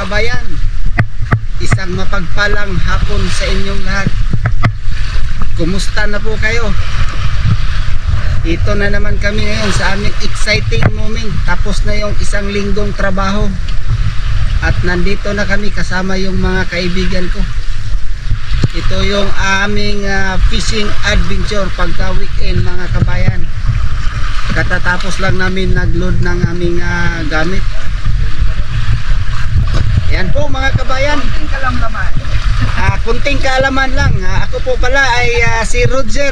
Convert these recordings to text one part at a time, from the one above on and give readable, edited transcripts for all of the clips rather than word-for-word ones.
kabayan, isang mapagpalang hapon sa inyong lahat. Kumusta na po kayo? Ito na naman kami ngayon sa aming exciting moment. Tapos na yung isang linggong trabaho at nandito na kami kasama yung mga kaibigan ko. Ito yung aming fishing adventure pagka weekend mga kabayan. Katatapos lang namin nagload ng aming gamit. Yan po mga kabayan. Kunting kaalaman. Kunting kaalaman lang. Ako po pala ay si Roger.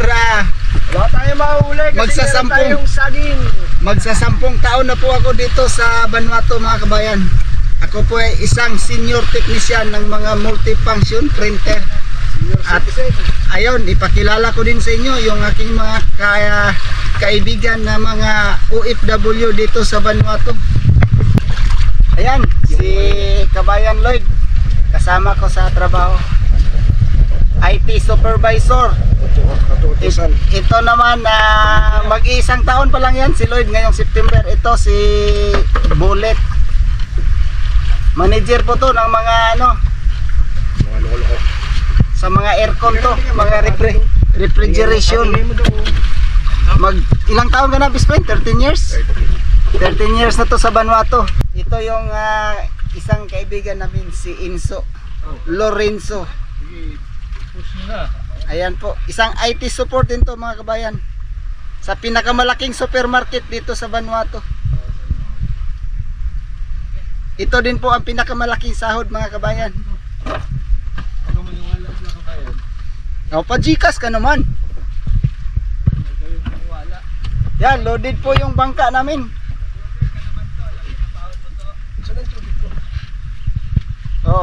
Wala tayo mahuli kasi meron tayong saging. Magsasampung taon na po ako dito sa Vanuatu mga kabayan. Ako po ay isang senior technician ng mga multifunction printer. At ayun, ipakilala ko din sa inyo yung aking mga kaibigan na mga OFW dito sa Vanuatu. Ayan, si Kabayan Lloyd, kasama ko sa trabaho, IT supervisor. Ito naman mag-iisang taon pa lang yan si Lloyd ngayong September. Ito si Bullet, manager po to ng mga sa mga aircon to, mga refrigeration. Ilang taon ka na, Bispin? 13 years? 13 years na to sa Vanuatu. Ito yung isang kaibigan namin, si Inso Lorenzo. Ayan po, isang IT support din to mga kabayan, sa pinakamalaking supermarket dito sa Vanuatu. Ito din po ang pinakamalaking sahod mga kabayan. Pa-Gcash ka naman. Yan, loaded po yung bangka namin.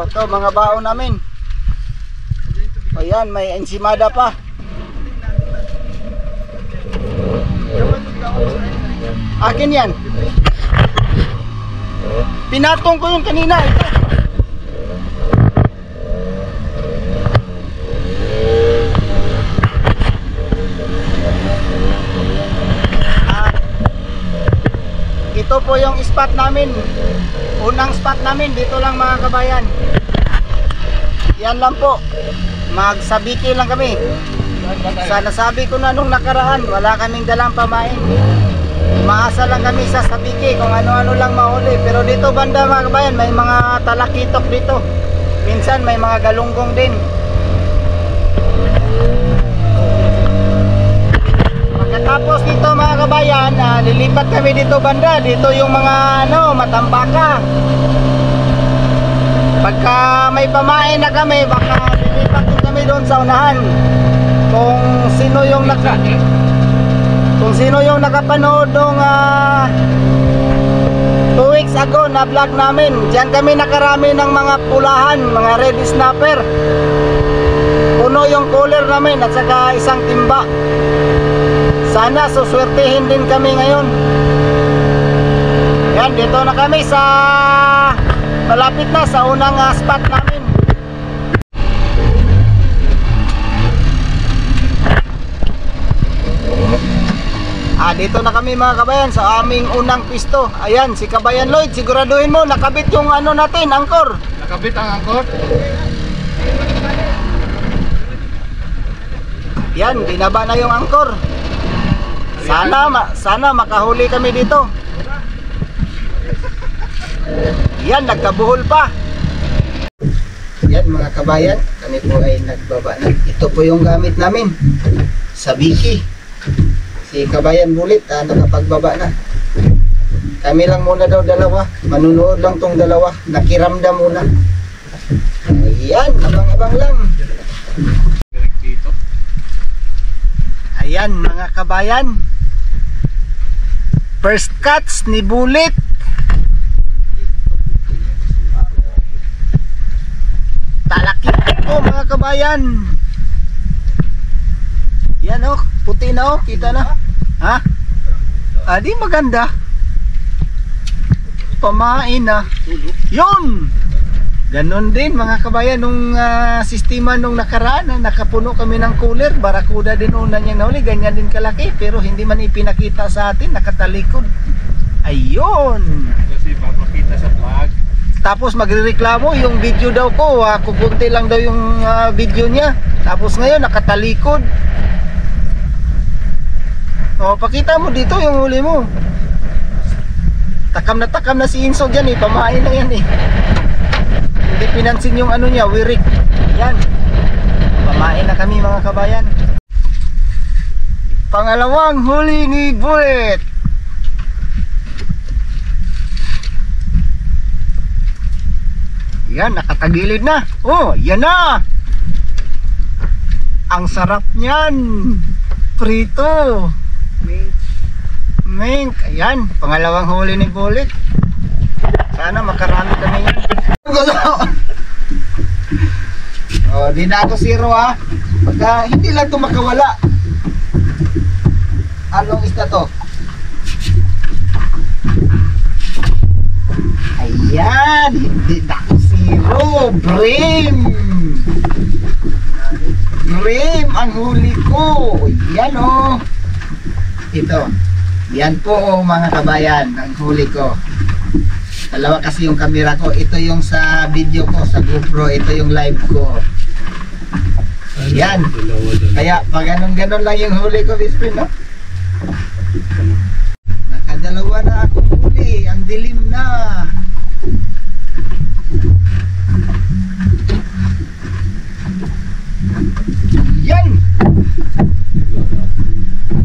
Ito mga baon namin. Ayan, may ensimada pa. Akin yan. Pinatong ko yung kanina. Ito. Ito po yung spot namin. Unang spot namin dito lang mga kabayan. Yan lang po. Magsabiki lang kami. Sa nasabi ko na nung nakaraan, wala kaming dalang pamain. Maasa lang kami sa sabiki kung ano-ano lang mahuli. Pero dito banda mga kabayan, may mga talakitok dito. Minsan may mga galunggong din. Pagkatapos dito mga kabayan, lilipat kami dito banda. Dito yung mga matambaka. Pagka may pamain na kami, baka lilipat din kami doon sa unahan. Kung sino yung nakapanood nung 2 weeks ago na vlog namin, diyan kami nakarami ng mga pulahan, mga red snapper. Puno yung cooler namin at saka isang timba. Sana suswertehin din kami ngayon. Yan, dito na kami sa malapit na sa unang spot namin. Dito na kami mga kabayan sa aming unang pisto. Ayan, si Kabayan Lloyd, siguraduhin mo nakabit yung natin, angkor. Nakabit ang angkor? Yan, binaba na yung angkor. Sana makahuli kami dito. Yan, nagkabuhol pa. Yan mga kabayan, kami po ay nagbaba na. Ito po yung gamit namin, sabiki. Si Kabayan Bullet nakapagbaba na. Kami lang muna daw dalawa, manunood lang tong dalawa, nakiramdam muna. Ayan, abang-abang lang. Ayan mga kabayan, first catch ni Bullet. Talakit po mga kabayan. Yan puti na kita na. Ha? Di maganda. Pamain na. Yun! Ganon din mga kabayan nung sistema nung nakaraan na nakapuno kami ng cooler. Barakuda din una niyang nahuli. Ganyan din kalaki pero hindi man ipinakita sa atin. Nakatalikod. Ayun! Kasi papakita sa vlog. Tapos magrereklamo yung video daw ko, kukunti lang daw yung video niya. Tapos ngayon nakatalikod. O, pakita mo dito yung huli mo. Takam na si Inso dyan eh, pamain na yan eh. Hindi pinansin yung ano niya, wirik. Yan. Pamain na kami mga kabayan. Pangalawang huli ni Bullet. Yan, nakatagilid na. Oh, yan na. Ang sarap niyan. Prito. Mink. Ayan, pangalawang huli ni Bullet. Sana makarami kami yan. Oh, di na ako zero ha. Pagka hindi lang ito makawala. Anong isda to? Ayan, hindi na ako zero. Brim. Brim ang huli ko. Yan oh. Ito. Yan po oh, mga kabayan, ang huli ko. Dalawa kasi yung camera ko. Ito yung sa video ko, sa GoPro. Ito yung live ko. Ayan. Kaya pag ganun lang yung huli ko, Bispin, no? Nakadalawa na akong huli. Ang dilim na. Yan.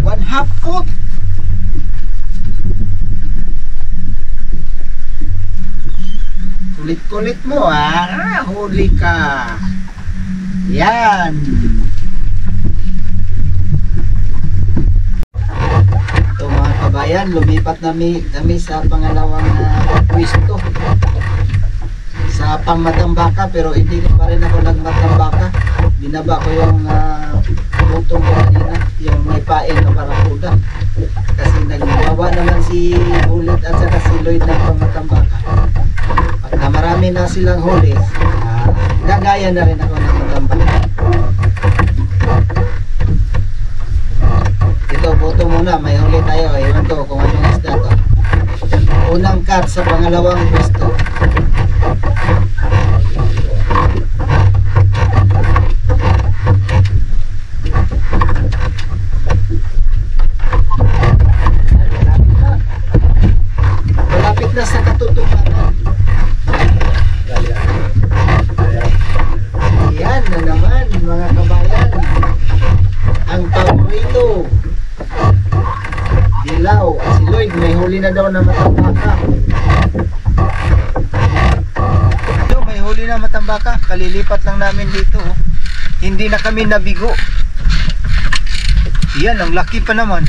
1/2 foot. Kulit-kulit mo huli ka. Yan. Ito mga kabayan, lumipat kami sa pangalawang pwesto sa Pangmatambaka, pero hindi pa rin ako nagmatambaka. Binaba ko yung butong ko kanina, yung may pain na barakuda, kasi nagbawa naman si Bullet at saka si Lloyd ng Pangmatambaka. Pagka marami na silang huli, gagaya na rin ako ng matambaka. Ito, buto muna, may huli tayo. Ewan ko kung anong isda to. Unang cut sa pangalawang pwesto. Malapit na sa katutupanan. Yan na naman mga kabayan, ang paborito, dilaw. At si Lloyd may huli na daw na matambaka. Ito, may huli na matambaka. Kalilipat lang namin dito. Hindi na kami nabigo. Yan, ang laki pa naman.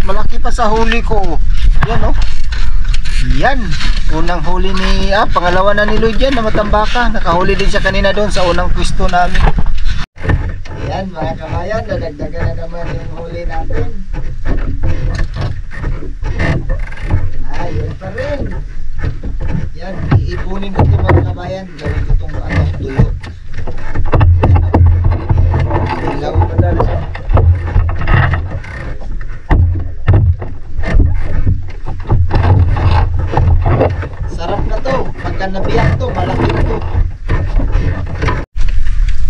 Malaki pa sa huli ko. Yan oh. Yan, unang huli ni pangalawa na ni Lloyd yan na matambaka. Nakahuli din siya kanina doon sa unang pwesto namin. Yan mga kabayan, nadagdagan na naman yung huli natin. Yun pa rin. Yan, iipunin ko ito mga kabayan. Gawin ko itong tuyo. Dilaw pa dali siya. Sarap na to. Pagka nabiyak to, malaki na to.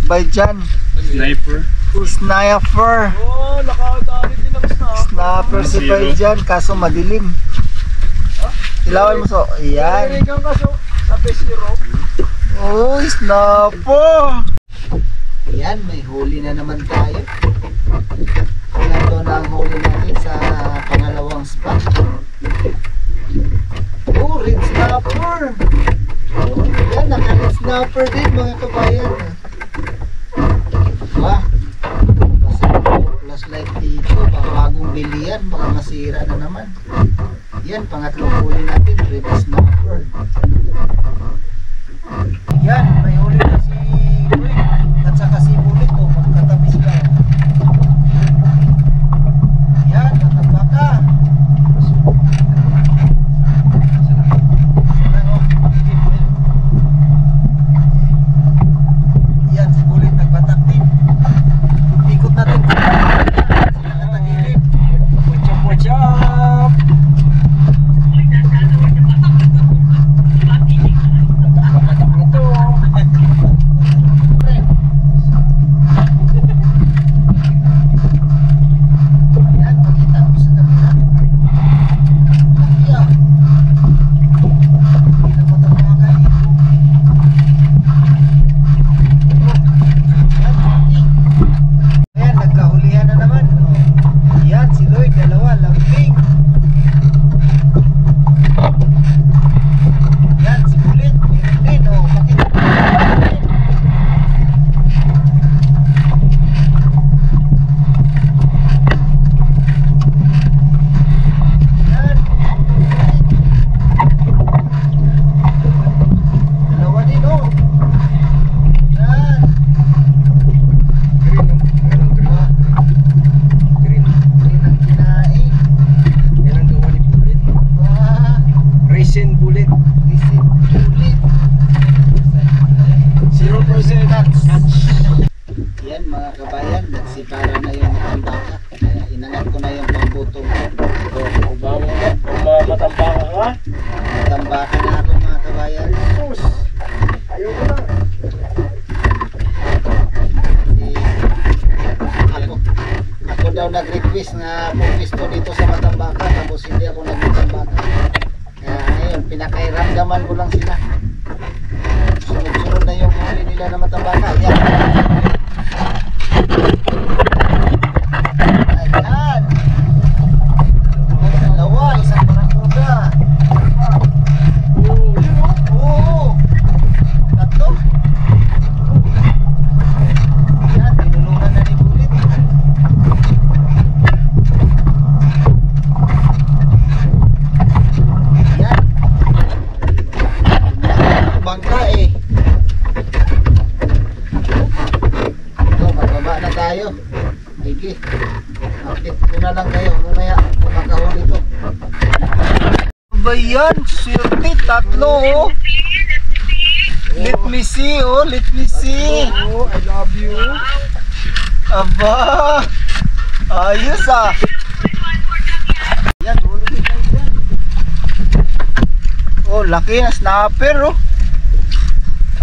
Bajan. Sniper. Sniper. Oh, nakadali din ang sniper. Sniper si Bajan, kaso madilim. Ilawan mo so. Yan. Narinig ang kaso, sabi zero. Oh, sniper. Yan, may huli na naman tayo. Ito na ang huli natin sa pangalawang spot. Oh, red snapper. Oh, yan, naka-red snapper din mga kabayan. Wah, flashlight dito, bagong bili yan, baka masira na naman. Yan, pangatlong huli natin, red snapper. Yan, may huli na si Lloyd at saka si Bullet, magkatabi sila. Yan, natambaka. Yan, si Bullet nagbatak din. Ikot natin. Sila katagilid. What's up? Yan mga kabayan, nagsipara na yung matambaka. Kaya inangat ko na yung pambutong ko. Matambaka ka? Matambaka na ako mga kabayan. Sus! Ayaw ko na. Ako daw nag-request na pumisto dito sa matambaka. Tapos hindi ako nag-matambaka. Kaya ngayon, pinakairamdaman ko lang sila. Sunod-sunod na yung huli nila na matambaka. Yan. Ayan. Dalawa, isang barakuda. Oo. Tatlo. Ayan, tinulungan na ni Bulit. Ayan. Bangka eh. Ito, magbaba na tayo. Sige. Akit ko na lang kayo. Mamaya, kumakahon ito. Ba yan? Swerte, tatlo oh. Let me see oh. Let me see. Oh, I love you. Aba. Ayos ah. Yan, huli din tayo dyan. Oh, laki na snapper oh.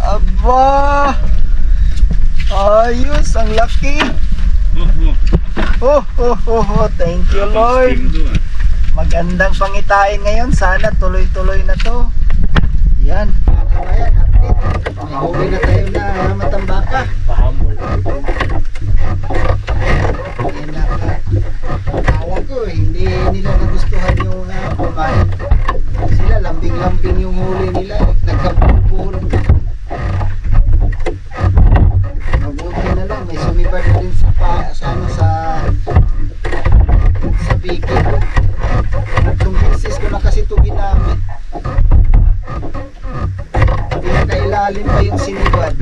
Aba. Ayos, ang laki. Oh, thank you Lord. Magandang pangitain ngayon. Sana tuloy-tuloy na to. Yan. Ayan, update. May huli na tayo na matambaka. Ayan na. Akala ko hindi nila nagustuhan yung kumain. Sila lambing-lambing yung huli nila. Nagkabubuhol. Mabuti na lang. May sumibad na din sa biki ko. Tatlong beses ko na kasi ito ginamit. Pinakailalim pa yung sinibad.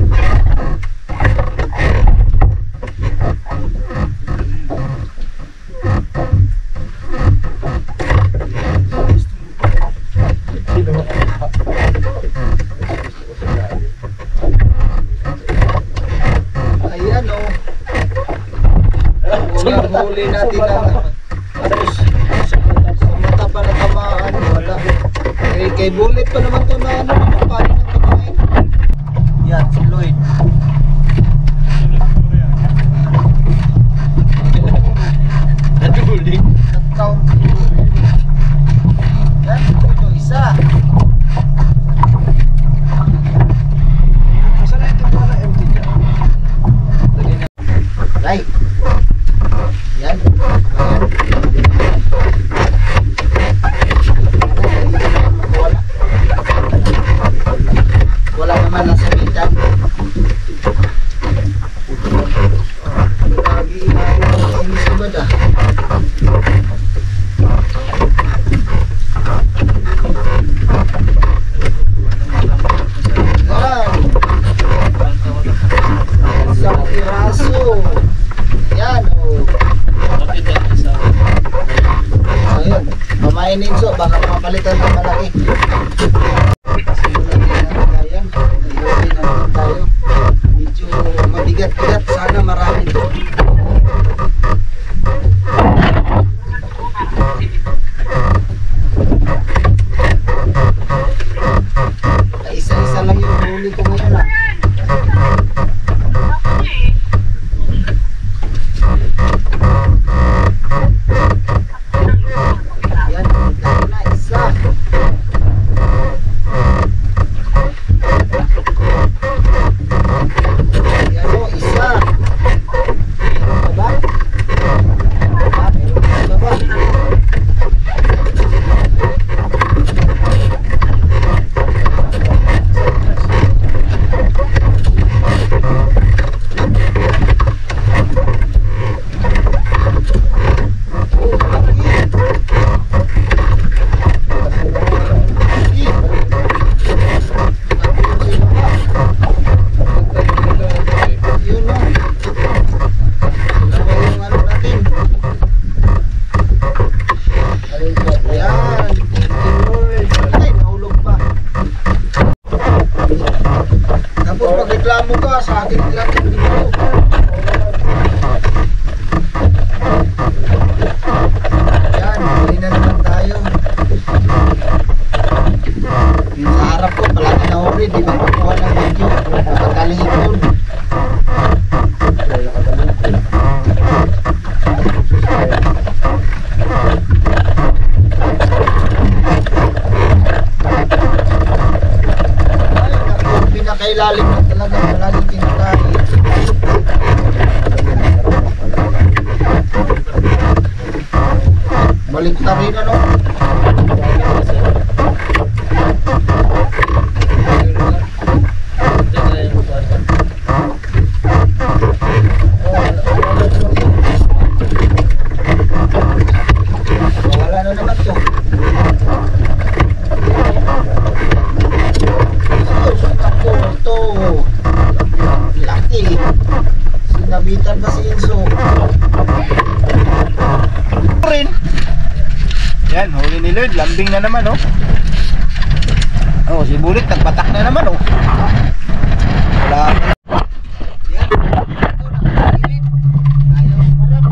Ayan o. Huli natin na sa mata pa na tamaan. Wala. Kay Bulit pa naman ito na paano ng kamain. Yan, si Lloyd. Natuling. Nag-count. Yan, ito isa. Saan na ito pala empty niya? Right. Yan. Wala naman nasa bitan. Lagi ini subad ah. Isang piraso. Yan oh. Ayun, mamainin so baka mapalitan ng malaki. Simulan din natin yan. Ayun natin tayo. Medyo mabigat-bigat. Sana marami ito. Isa-isa lang yung huli ko ngayon ah. Yan, tayo na isa. Yan o, isa. Balik na rin ano. Wala na naman to. Ito. Laki. Sinabitan ba si Enzo? Rin. Yan, huli ni Lord. Lambing na naman, oh. Oh, si Bulit, nagpatak na naman, oh. Wala. Yan. Ito, nakakilid. Ayaw marap.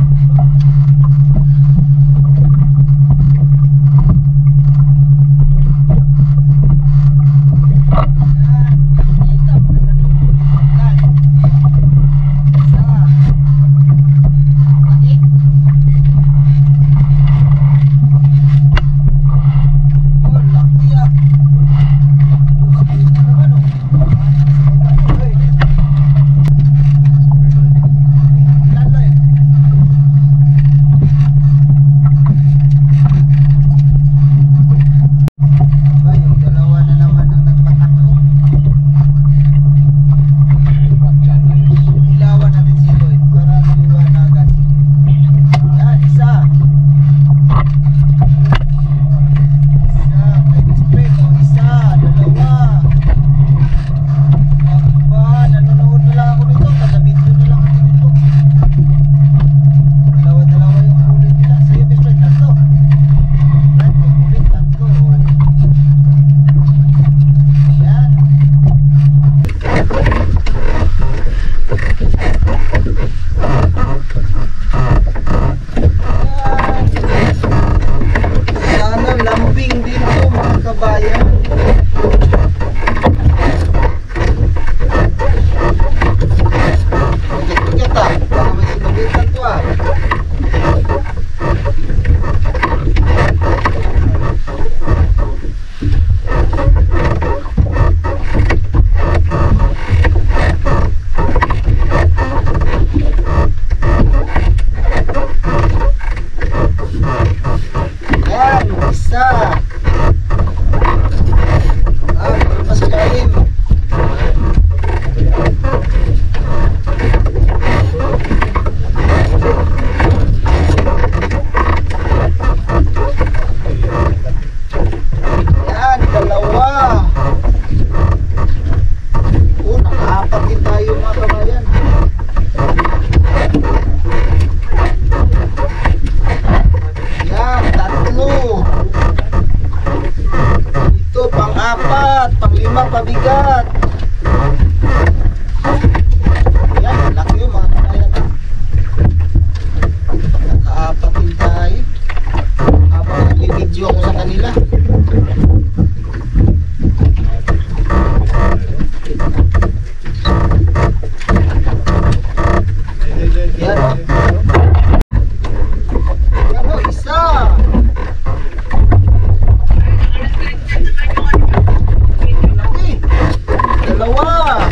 Pabigat. Yan, laki yung mga kanayan. Nakaapat din tayo. Habang nagbibideo ako sa kanila. Yan o. Yan o, isa. Dalawa.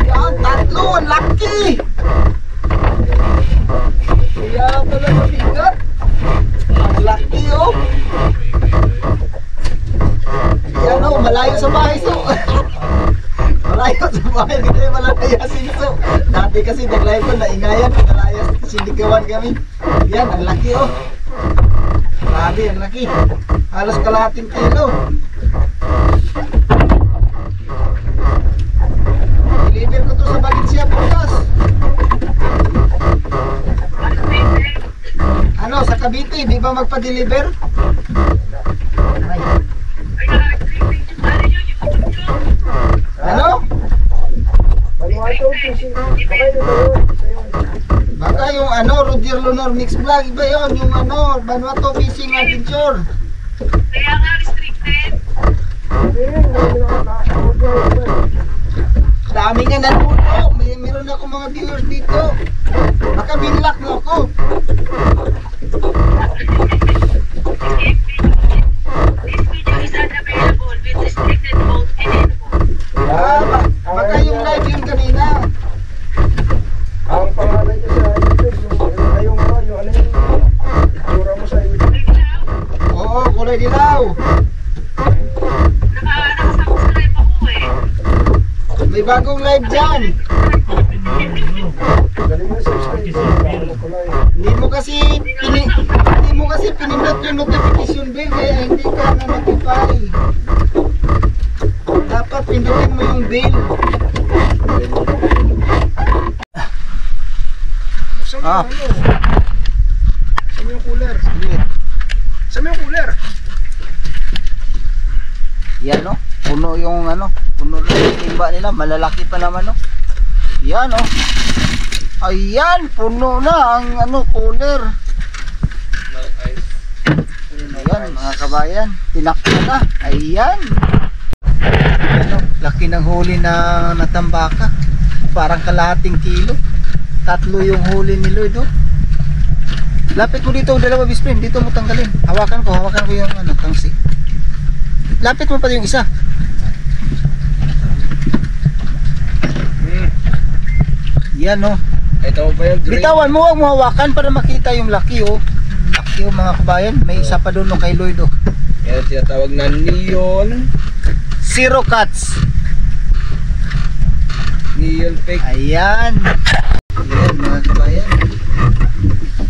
Yan, tatlo. Ang laki. Kaya pala mabigat. Ang laki, oh. Yan, oh. Malayo sa bahay, so. Malayo sa bahay. Kasi malaya sinso. Dati kasi nag-live ko, naingayan. Malaya sinigawan kami. Yan, ang laki, oh. Grabe, ang laki. Halos kalahating kilo. Deliver ko to sa Valencia bukas. Ano, sa Cavite, di ba magpa-deliver? Ay. Ano? Baka yung ano, Roger Lunor Mix Vlog, iba yun, yung ano, Vanuatu Fishing Adventure. Kaya nga restricted. Dami nga nanonood. Meron ako mga viewers dito. Baka binlock mo ako. This video is unavailable with restricted mode enabled. May bagong live dyan. Hindi mo kasi pinindot yung notification bell kaya hindi ka na-notify. Dapat pindutin mo yung bell. Saan yung cooler? Saan yung cooler? Yan no, puno yung puno na yung timba nila, malalaki pa naman no. Yan oh. Ayan, puno na ang cooler. Ayan mga kabayan, tinakbo na. Ayan. Laki ng huli na natambaka. Parang kalahating kilo. 3 yung huli ni Lloyd oh. Lapit mo dito, dalawa best friend, dito mo tanggalin. Hawakan ko yung tangsi. Lapit mo pa yung isa. Yan oh. Ito pa yung drink. Bitawan mo, huwag mo hawakan para makita yung laki oh. Laki oh mga kabayan. May isa pa doon no, kay Lloyd oh. Yan tinatawag na neon. Zero cuts. Neon fake. Ayan. Ayan mga kabayan.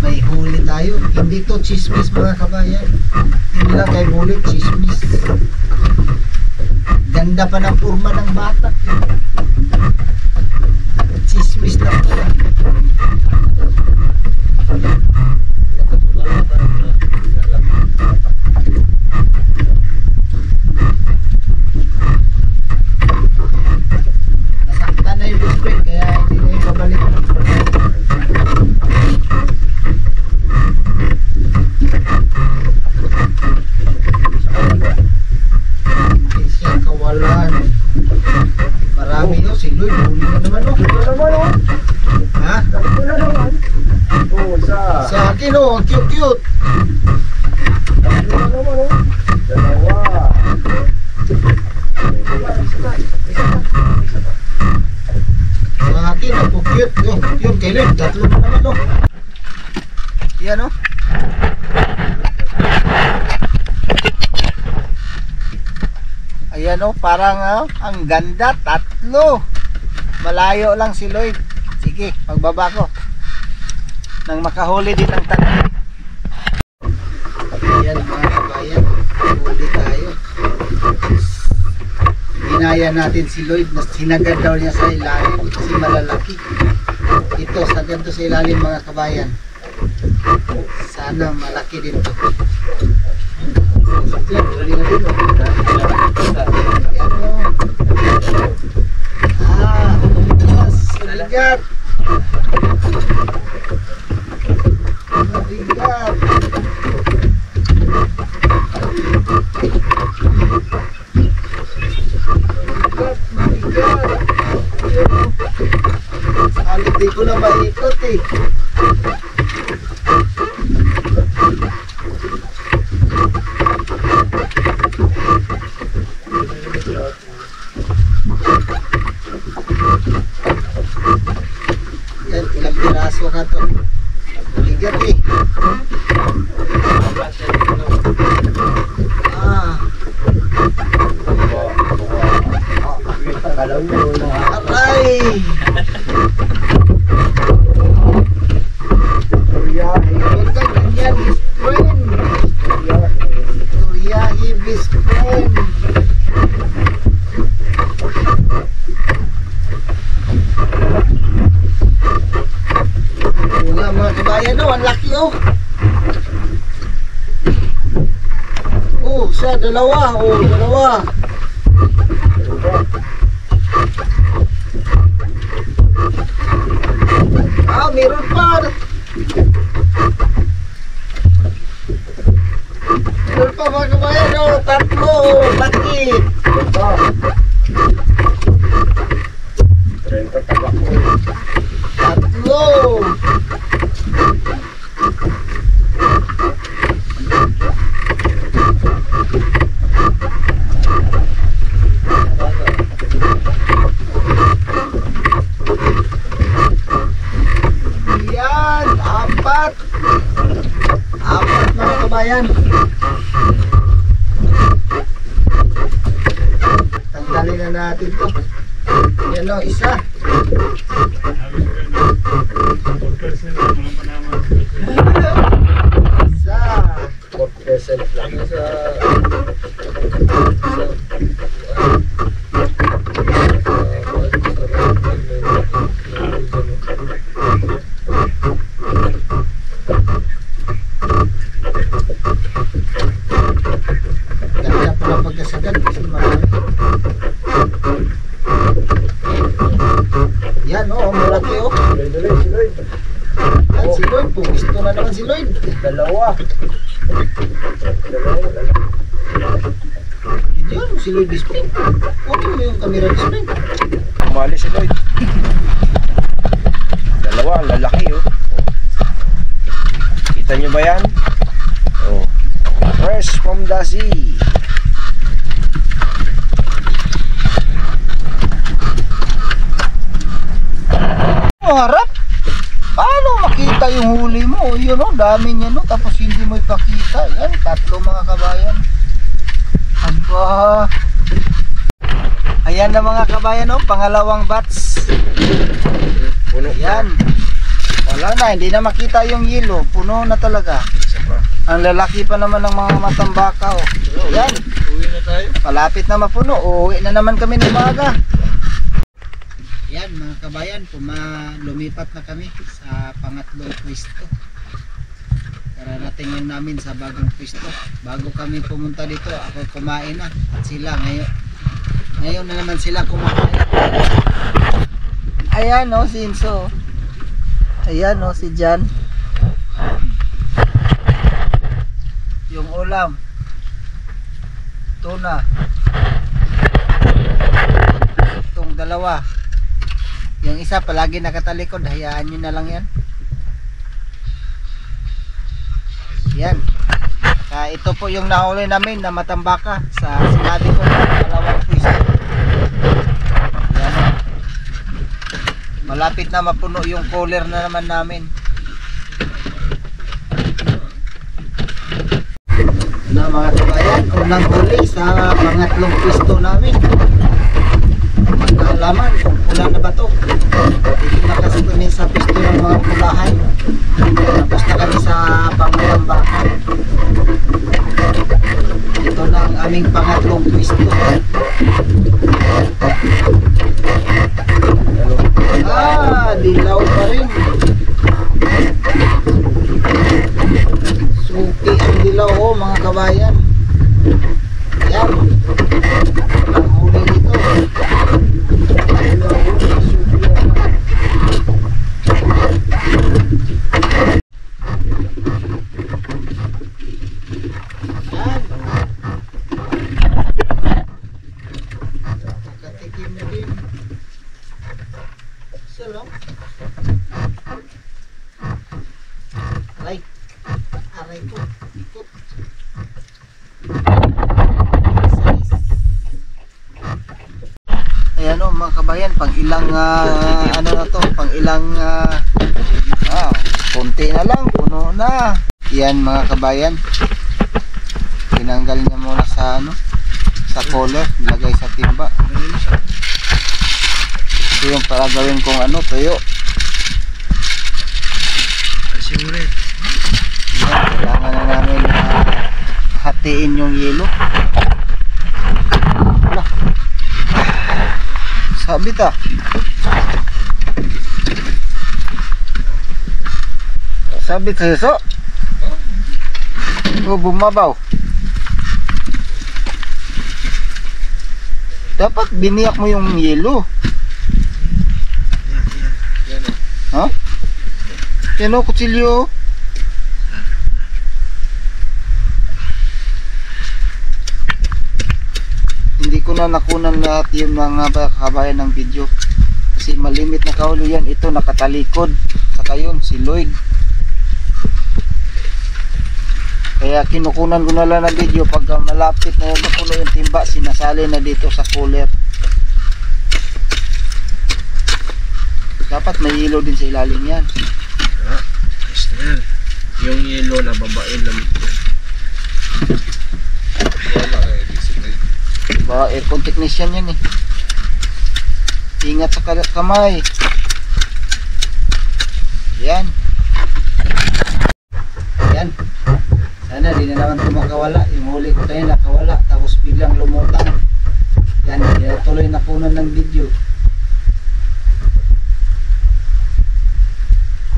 May huli tayo. Hindi to chismis mga kabayan. Hindi lang kay huli, chismis. Ganda pa ng forma ng bata. Chismis lang pala. Nasaktan na yung best friend kaya hindi na yung pabalik. Hindi siya kawalan. Marami yun, si Lloyd, huli na naman oh. Ha? Sa akin oh, ang cute-cute. Sa akin, ang cute. Yung kay Lloyd, 3 na naman oh. Yan oh. Ayan oh, parang ang ganda, 3. Malayo lang si Lloyd. Sige, magbaba ko. Nang makahuli din ng 3. Ayan mga kabayan, huli tayo. Ginaya natin si Lloyd na sinagad daw niya sa ilalim kasi malalaki. Ito, sagad to sa ilalim mga kabayan. Sana malaki din to. Huli na din oh. Ayan oh. Mas mabigat. Mabigat. Mabigat. Halit di ko na maikot eh. Yan, ilang piraso ka to. Mabigat eh. Aray! Huwag ka ganyan, best friend. Turyahi, best friend. Wala mga kabayan oh, ang laki oh. Oh, siya, dalawa. Meron pa. Meron pa mga kabayan oh, 3. Laki. Tatlo. Yan, 4 mga kabayan. Tanggalin na natin to. Yan o, isa. Isa. 4% lang sa Ganda pala pagkasagan kasi marami. Yan o, malaki o. Lloyd. Yan si Lloyd, pumisto na naman si Lloyd. Dalawa. Yan, si Lloyd display. Kunin mo yung camera display. Umali si Lloyd. Dalawa, ang lalaki oh. Kita nyo ba yan? Oh. Fresh from the sea. Harap. Paano makita yung huli mo? Yun o, dami niya no. Tapos hindi mo ipakita. Yan, 3 mga kabayan. Aba. Ayan na mga kabayan o, pangalawang batch. Puno. Yan. Wala na, hindi na makita yung yelo. Puno na talaga. Ang lalaki pa naman ng mga matambaka o. Yan. Uwi na tayo. Malapit na mapuno. Uuwi na naman kami ng umaga. Yan mga kabayan, lumipat na kami sa pangatlong pwesto. Kararating namin sa bagong pwesto. Bago kami pumunta dito, ako kumain na. At sila ngayon na naman sila kumakain. Ayan o, si Inso. Ayan o, si Jan. Yung ulam. Tuna. Itong dalawa. Yung isa palagi nakatalikod, hayaan nyo na lang yan. Yan. Ito po yung nahuli namin na matambaka sa sinabi ko na dalawang pwesto. Yan. Malapit na mapuno yung cooler na naman namin. Na mga kabayan, unang huli sa pangatlong pwesto namin. Magkaalaman kung pula na ba to. Dito na kasi kami sa pwesto ng mga pulahan. Tapos na kami sa pangalambakan. Ito na ang aming pangatlong pwesto. Dilaw pa rin. Suki ang dilaw oh mga kabayan. Yan. Ang huli dito. Yan. Katikim na din. Salam. Aray. Aray ko. Ikot. Ayan o mga kabayan, pang ilang ano na to, pang ilang konti na lang, puno na. Yan mga kabayan, tinanggal niya muna sa ano, sa collar, lagay sa timba. Ito yung para gawin kong ano, tuyo. Siyempre. Yan, kailangan na namin hatiin yung yelo. Wala. Sabit ah. Sabit sa iso. O bumabaw. Dapat biniyak mo yung yelo. Ha? Yan o, kutsilyo. Hindi ko na nakunan lahat yung mga kabayan ng video kasi malimit na kahuli yan. Ito nakatalikod, saka yun si Lloyd, kaya kinukunan ko na lang ng video. Pag malapit na yun napuno yung timba, sinasali na dito sa cooler. Dapat may yelo din sa ilalim yan. Ayos na yan. Yung yelo na babae lang. Ba, aircon technician yan eh. Ingat sa kamay. Yan. Yan. Sana di na naman ito makawala. Yung huli ko tayo nakawala. Tapos biglang lumutang. Yan. Tuloy na punan ng video.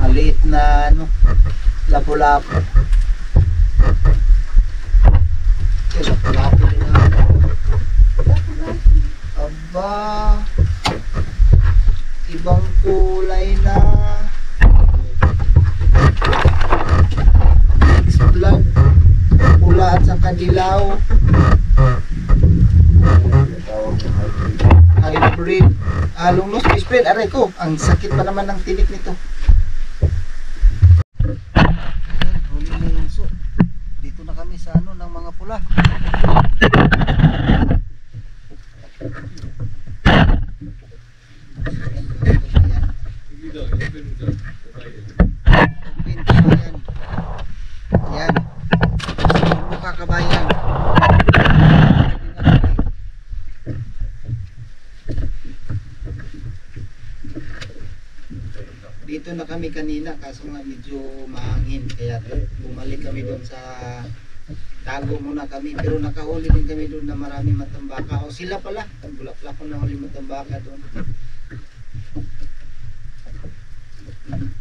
Maliit na ano. Lapu-lapu. Lapu-lapu din na ano. Aba. Ibang kulay na. Mixed blood. Pula at saka dilaw. Hybrid. Lungnos spread. Aray ko. Ang sakit pa naman ng tinik nito. Ayan, huli ni Inso. Dito na kami sa ano ng mga pula. Yan. Mukha kabayan. Dito na kami kanina kaso nga medyo mahangin kaya bumalik kami doon sa tago muna kami pero nakahuli din kami doon na marami matambaka o sila pala bulak-bulak ko na huli matambaka doon.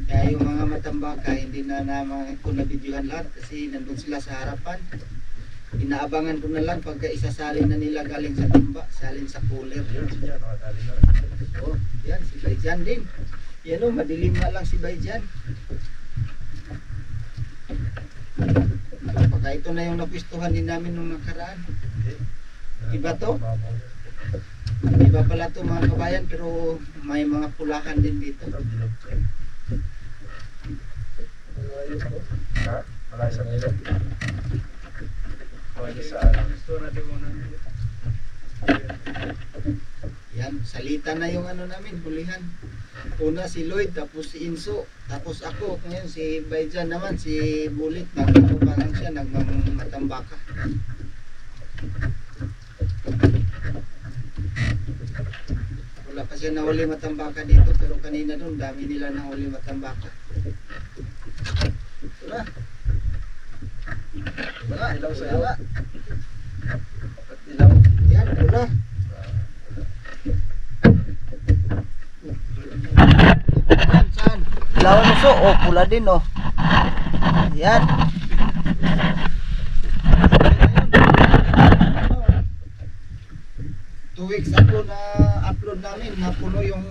Kaya yung mga matambaka hindi na naman ko na-videohan lahat kasi nandun sila sa harapan. Inaabangan ko na lang pagka isasalin na nila galing sa timba, salin sa cooler. Oh, yan si Bayjan din. Yan o, madilim nga lang si Bayjan. Baka ito na yung napwistuhan din namin nung nakaraan. Iba to? Iba pala to mga kabayan pero may mga pulakan din dito. Malay sa nila. Yan, salita na yung ano namin, hulihan. Una si Lloyd, tapos si Inso, tapos ako. Ngayon si Bayjan naman, si Bulit, nagkatupa lang siya, nagmamatambaka. Wala pa siya nahuli matambaka dito, pero kanina doon, dami nila nahuli matambaka. Ito na. Wala, ilaw sa ilaw. Ilaw. Yan, wala. Saan? Ilawan mo so, oh, pula din oh. Yan. 2 weeks ago na upload namin, napuno yung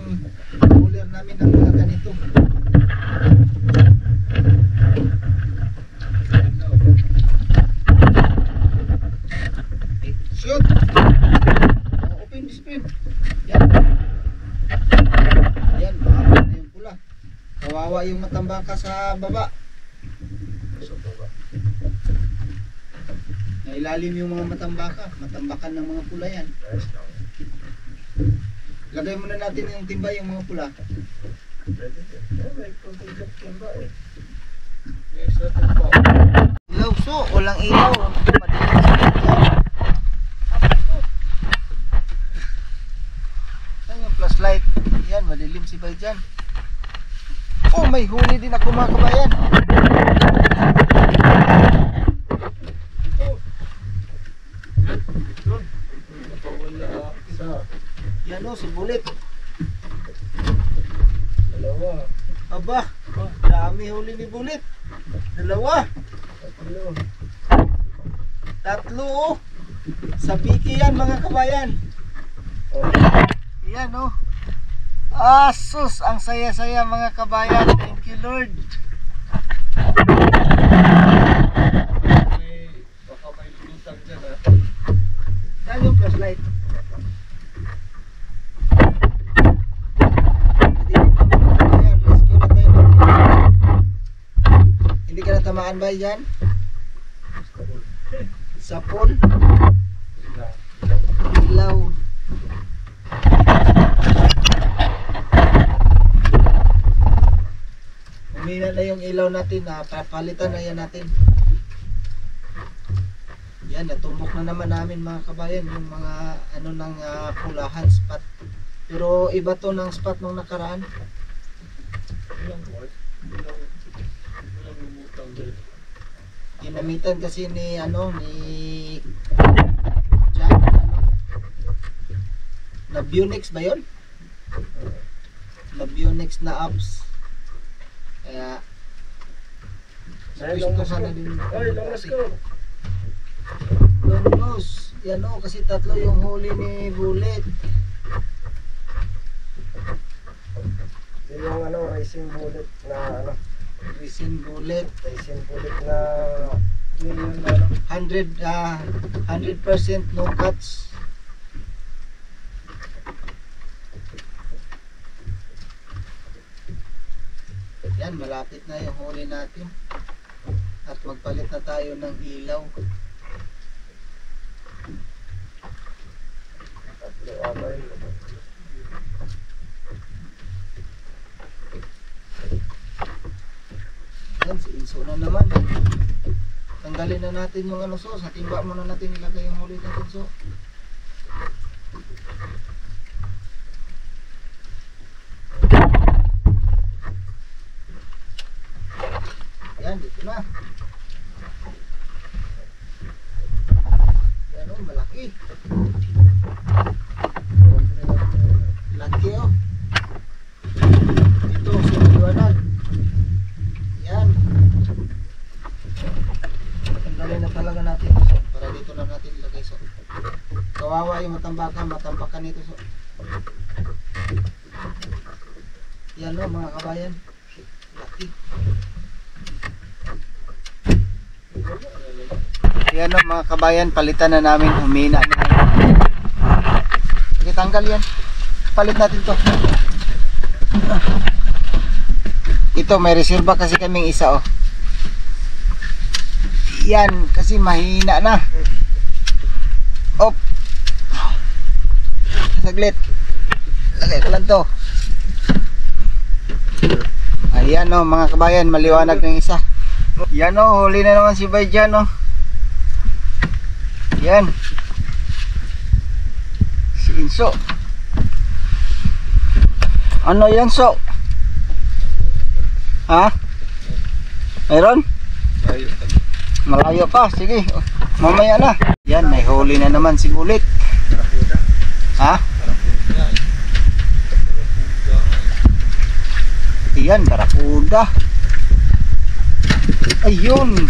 cooler namin ng mga ganito. Shoot! Open the screen. Yan. Yan, mahaba na yung pula. Kawawa yung matambaka sa baba. Nailalim yung mga matambaka. Matambakan ng mga pula yan. Lagay muna natin yung timba yung mga pula. Ilaw so, walang ilaw. Saan yung flashlight? Yan, madilim si Bayjan. Oh, may huli din ako mga kabayan. Yan o, si Bulit. Dalawa. Aba, dami huli ni Bulit. Dalawa. Tatlo o. Sa biki yan mga kabayan. Yan o. Asus, ang saya-saya mga kabayan. Thank you Lord. Baka may lutang dyan ha. Saan yung flashlight? Hindi ka natamaan ba yan? Sapon? Ilaw. Umina na yung ilaw natin, papalitan na yan natin. Yan, natumbok na naman namin mga kabayan yung mga ano ng pulahan spot. Pero iba to ng spot nung nakaraan. Ginamitan kasi ni John, Nabionix ba yun? Nabionix na apps. Kaya gusto ka na din. Longos. Yan o, kasi tatlo yung huli ni Bullet. Yung racing bullet na Racing Bullet. racing bullet na yun 100% no cuts. Yan, malapit na yung huli natin. At magpalit na tayo ng ilaw. tatlo abay. Yan, si Inso na naman. Tanggalin na natin yung so. Sa timba muna natin ilagay yung huli natin, so. Yan, dito na. Yan o, malaki. Laki o. Dito, sa liwanag. Yan. Tanggalin na talaga natin ito, so. Para dito na natin ilagay, so. Kawawa yung matambakan nito, so. Yan o, mga kabayan. Laki. Yan o, mga kabayan, palitan na namin, humina na. Sige, tanggal yan. Palit natin to. Ito, may reserva kasi kaming isa, oh. Yan, kasi mahina na. Op. Saglit. Lagay ko lang to. Ayan, oh, mga kabayan, maliwanag ng isa. Yan, oh, huli na naman si Bayjan, oh. Yan. Si Inso. Ano yan, so? Ha? Mayroon? Malayo pa, sige. Mamaya na. Yan, may huli na naman si Bullet. Ha? Yan, barakuda. Ayun.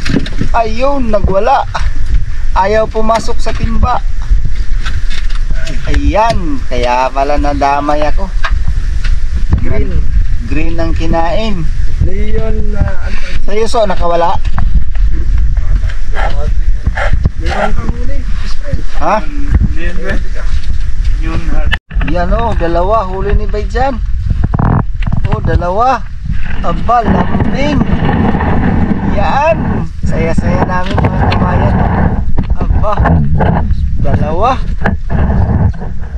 Ayun, nagwala. Ayaw pumasok sa timba. Ayan, kaya pala nadamay ako. Green ang kinain. Leon na Sa'yo, so, nakawala? meron kang huli. Ha? Yan o, dalawa. Huli ni Bayjan. O, dalawa. Aba, lambing. Yan. Saya-saya namin, mga kamayan. Aba, dalawa.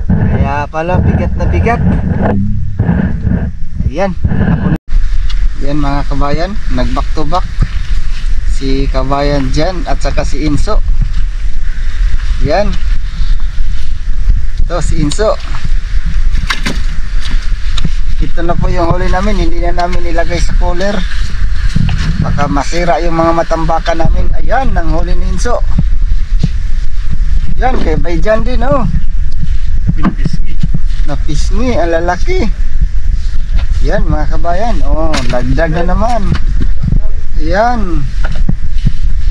Kaya pala, bigat na bigat. Ayan. Ako na. Yan, mga kabayan. Nag-back to back. Si kabayan dyan at saka si Inso. Yan. Ito si Inso. Ito na po yung huli namin. Hindi na namin ilagay sa cooler. Baka masira yung mga matambakan namin. Ayan, ang huli ni Inso. Yan, kay Bayjan din, oh. Napisngi, ang lalaki. Yan, mga kabayan. Oh, dagdag na naman. Ayan.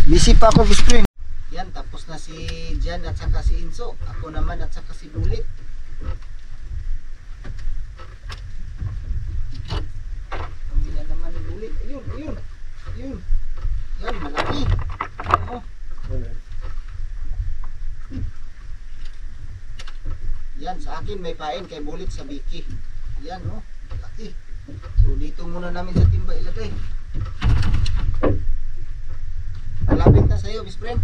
Busy pa ako, bisprin. Yan, tapos na si Jan at saka si Inso. Ako naman at saka si Bullet. Kami na naman ni Bullet. Ayun, ayun. Ayun. Yan, malaki. Oh. Yan, sa akin may pain, kay Bullet sa Biki. Yan, oh. Malaki. So, dito muna namin sa timba ilagay. Malapit na sa'yo, best friend.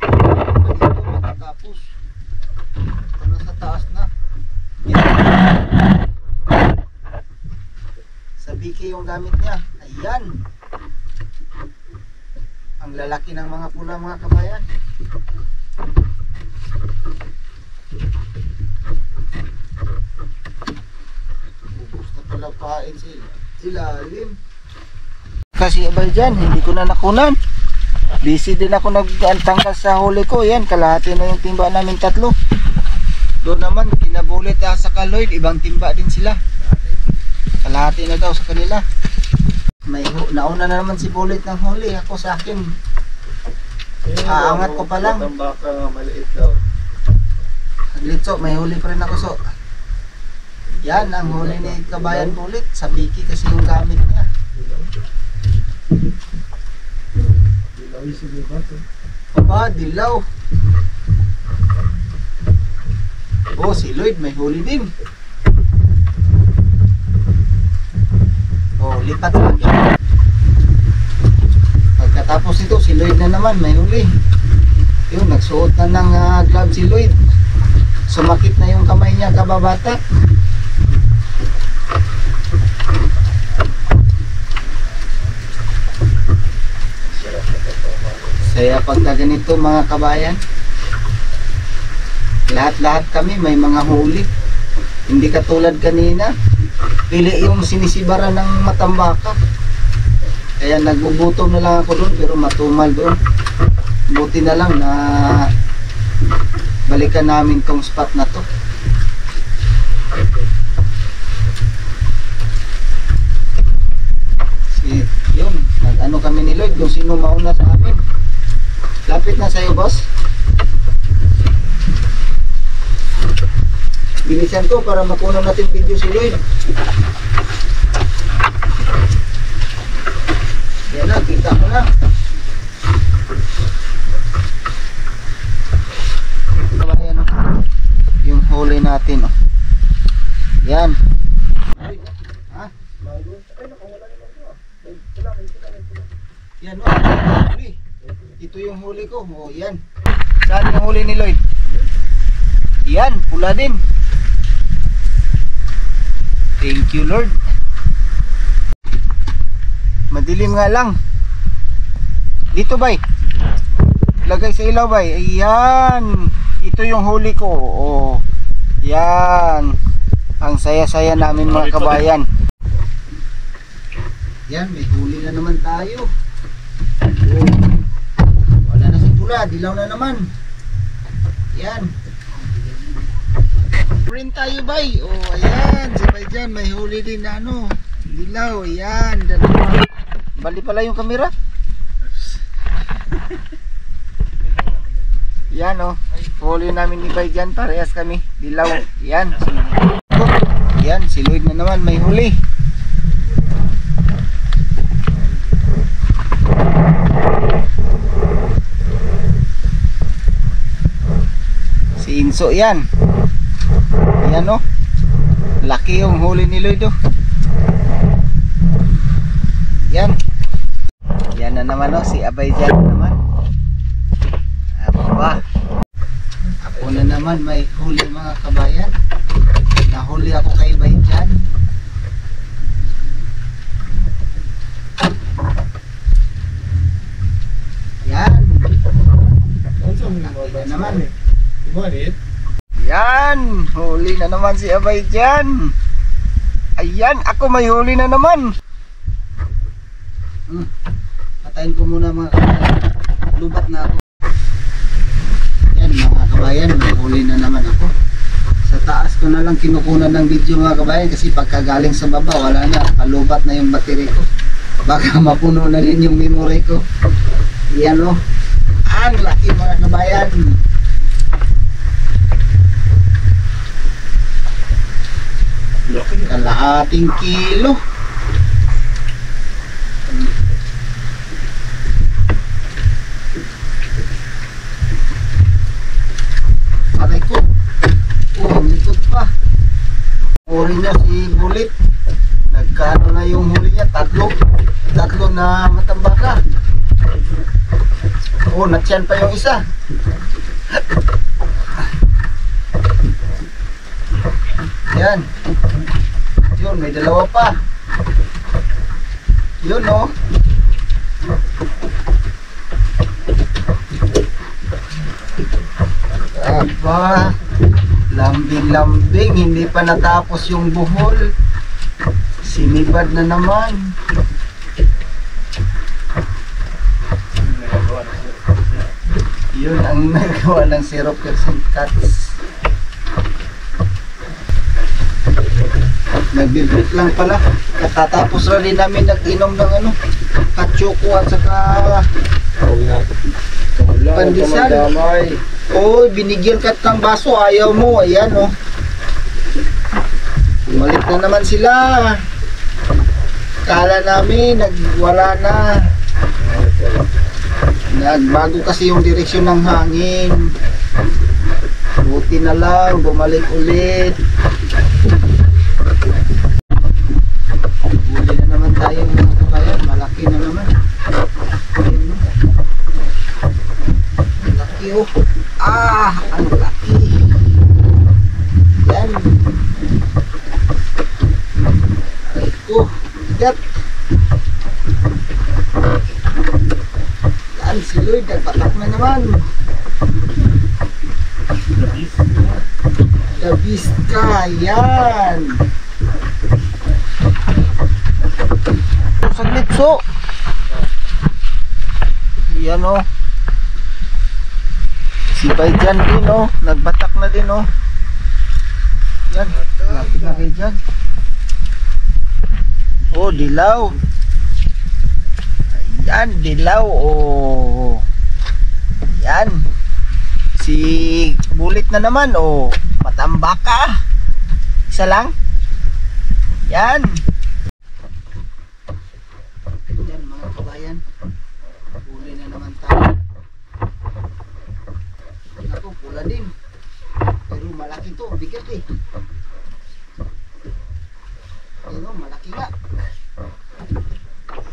Dito matatapos. Ano sa taas na. Sa Biki yung gamit niya. Ayan. Ang lalaki ng mga pula, mga kabayan. pain sa ilalim. Kasi abay dyan, hindi ko na nakunan. Busy din ako nagtanggal sa huli ko. Yan, kalahati na yung timba namin 3. Doon naman, kinabulit sa Kaloyd, ibang timba din sila. Kalahati na daw sa kanila. Nauna na naman si Bulit ng huli. Ako sa akin, aangat ko pa lang. Tambaka nga maliit daw. Litso, may huli pa rin ako so. Yan, ang huli ni Kabayan Bulit. Sa biki kasi yung gamit niya. Dilaw yung sumibat. Aba, dilaw. Oh, si Lloyd may huli din. Oh, lipat lagi. Pagkatapos ito, si Lloyd na naman may huli. Yung nagsuot na ng glove si Lloyd. Sumakit na yung kamay niya, kababata. Saya pagka ganito mga kabayan. Lahat-lahat kami may mga huli. Hindi katulad kanina. Pili yung sinisibara ng matambaka. Kaya nagbubutom na lang ako doon pero matumal doon. Buti na lang na balikan namin tong spot na to. Yun, nag-ano kami ni Lloyd kung sino mauna sa amin. Lapit na sa'yo, boss. Binisan ko para makuha natin video si Lloyd. Yan na, kita ko na. Ayan, yung huli natin. Yan. Ha? Yan, huli. Ito yung huli ko. O, yan. Saan yung huli ni Lloyd? Yan, pula din. Thank you, Lord. Madilim nga lang. Dito, bay. Lagay sa ilaw, bay. Ayan. Ito yung huli ko. Oh. Yan. Ang saya-saya namin mga kabayan. Yan, may huli na naman tayo. Oh. Wala na si pula. Dilaw na naman. Yan. Print tayo, bay. Oh, ayan. Sabay dyan. May huli din na ano. Dilaw. Ayan. Dalawa. Bali pala yung kamera. Yan, oh. Huli namin ni bay dyan. Parehas kami. Dilaw. Yan. Oh, yan. Si Lloyd na naman. May huli. Si Inso yan. Yan, oh. Laki yung huli ni Lloyd, oh. Yan. Yan na naman, oh. Si Abay dyan naman. Aba. Ako na naman may huli mga kabayan. Nahuli ako kay Abay dyan. Yan. Laki na naman. Yan, huli na naman si Abay dyan. Ayan, ako may huli na naman. Patayin ko muna mga kabayan. Lubat na ako. Yan mga kabayan, may huli na naman ako. Sa taas ko na lang kinukunan ng video mga kabayan. Kasi pagkagaling sa baba, wala na. Palubat na yung battery ko. Baka mapuno na rin yung memory ko. Yan, oh. Ang laki mga kabayan. Kalahating kilo. Aray ko. Oh, likod pa. Uri niya si Bulit. Nagkano na yung huli niya? Tatlo na matambaka. Oh, natyan pa yung isa. Yan. Yun, may dalawa pa. Yun, oh. Aba, lambing-lambing, hindi pa natapos yung buhol. Sinibad na naman. Yun ang nagawa ng 0% cuts. Nagbibrit lang pala. Katatapos na rin namin nag-inom ng ano, katsoko at saka pandesal. Oh, binigyan ka ng baso, ayaw mo. Ayan oh. Bumalik na naman sila. Kala namin nagwala na. Nagbago kasi yung direksyon ng hangin. Buti na lang, bumalik ulit. Huli na naman tayo mga kabayan. Malaki na naman. Ayun, no? Laki oh. Ah, ang laki. Yan. Aray ko. Bigat. Yan si Lloyd. Nagpatak na naman. Labis ka. Yan. Saglit so. Yan o. Si Bayjan din o. Nagbatak na din o. Yan. Lapit na kayo dyan. Oh, dilaw. Ayan, dilaw o. Yan. Si Bulit na naman o. Matambaka. Isa lang. Yan. Yan mga kabayan. Huli na naman tayo. Ako, pula din. Pero malaki to, bigat eh. Yan o, malaki nga.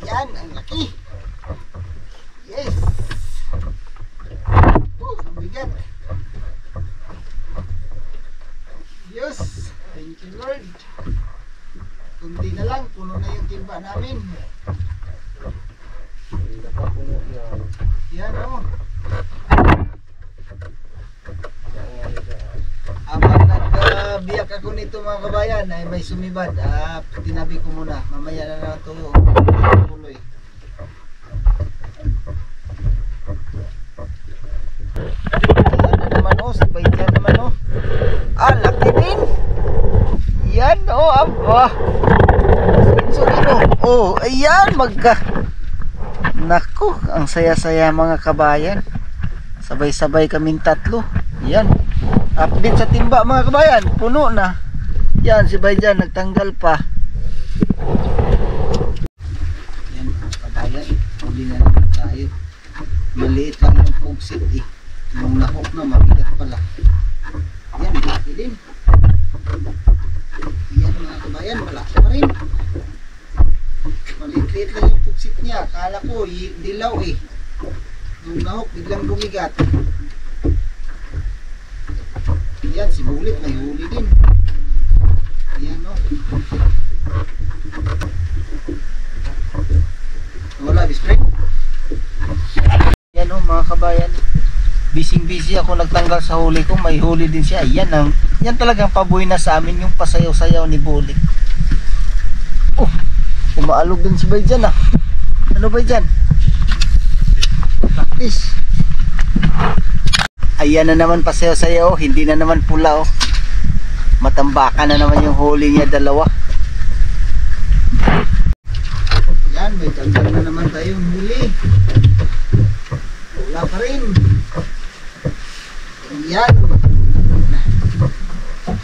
Yan, ang laki. Yes. Ang bigat. Yes. Thank you Lord. Kunti na lang, puno na yung timba namin. Yan o. Habang nagbiyak ako nito mga kabayan ay may sumibad. Tinabi ko muna. Mamaya na lang ito tuloy. Ayan na naman o. Si Bayjan naman o. Ah, laki din. Yan o. Aba. Sino? Oh, ayan. Naku, ang saya-saya mga kabayan. Sabay-sabay kaming tatlo. Yan. Update sa timba mga kabayan. Puno na. Yan, si Bayjan nagtanggal pa. Yan mga kabayan. Huli na naman tayo. Maliit lang yung pugsit eh. Yung nahok na mabigat pala. Yan, malaki din. Yan mga kabayan, malaki pa rin. Maliit lang yung pugsit niya. Akala ko dilaw eh. Yung nahok biglang bumigat. Yan, si Bulit may huli din. Yan o. Wala, bispre. Yan o mga kabayan. Busy ako nagtanggal sa huli ko. May huli din siya. Yan talagang paboy na sa amin yung pasayaw-sayaw ni Bulit. Oh, umaalog din si Bayjan ah. Ano Bayjan? Practice. Ayan na naman pasayaw-sayaw. Hindi na naman pula oh. Matambaka na naman yung huli niya, dalawa. Yan, may tanggal na naman tayong huli. Wala pa rin. Yan.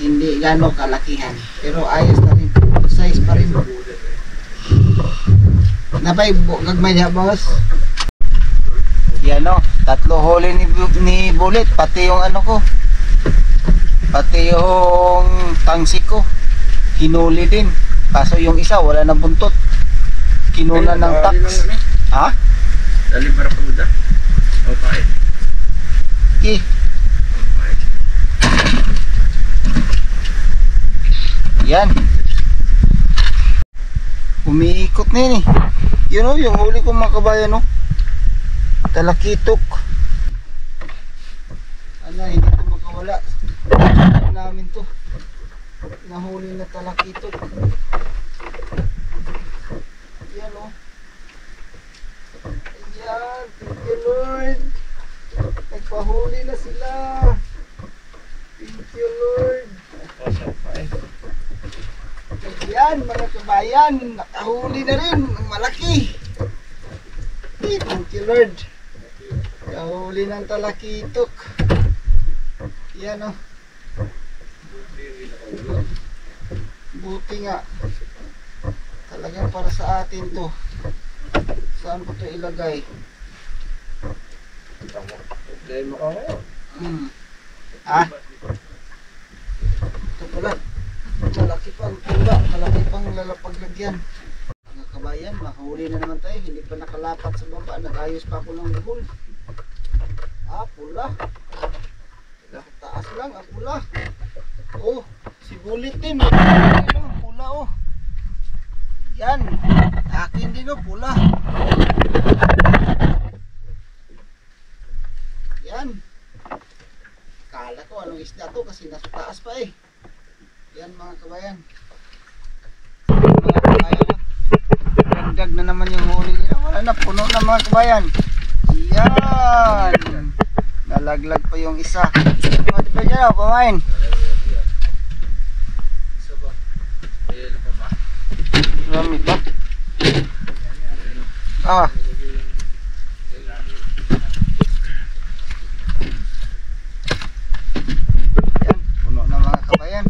Hindi gano'ng kalakihan. Pero ayos na rin. Size pa rin. Napay, gagmay niya boss. Yan o. Tatlo huli ni Bulit. Pati yung ano ko. Pati yung tangsi ko. Hinuli din. Kaso yung isa wala na buntot. Kinuna ng tax. Ha? Dali para pamuda. Okay. Okay. Yan. Umiikot na yun eh. Yun o, yung huli kong mga kabayan o. Talakitok. Ano, hindi ko makawala. Namin to. Nahuli na talakitok. nakahuli na sila. Thank you, Lord. Yan, mga kabayan, nakahuli na rin. Ang malaki. Thank you, Lord. Nakahuli ng talakitok. Yan, oh. Buti nga. Talagang para sa atin to. Saan ko to ilagay? Problema ka ngayon. Ah? Ito pala. Malaki pang pula. Malaki pang lalapaglagyan. Mga kabayan, makahuli na naman tayo. Hindi pa nakalapat sa baba. Nag-ayos pa ako ng buhol. Ah, pula. Taas lang ang pula. Oh, si Bulitin. Pula, oh. Yan. Akin din, oh, pula. Yan. Kala ko anong isda to kasi nasa taas pa eh. Yan mga kabayan. Mga kabayan. Dagdag na naman yung huli nila. Wala na, puno na mga kabayan. Yan. Nalaglag pa yung isa. Mati pa dyan, pamain. Isa ba? Ayun pa ba? Marami pa. Ah. Yan, puno na mga kabayan.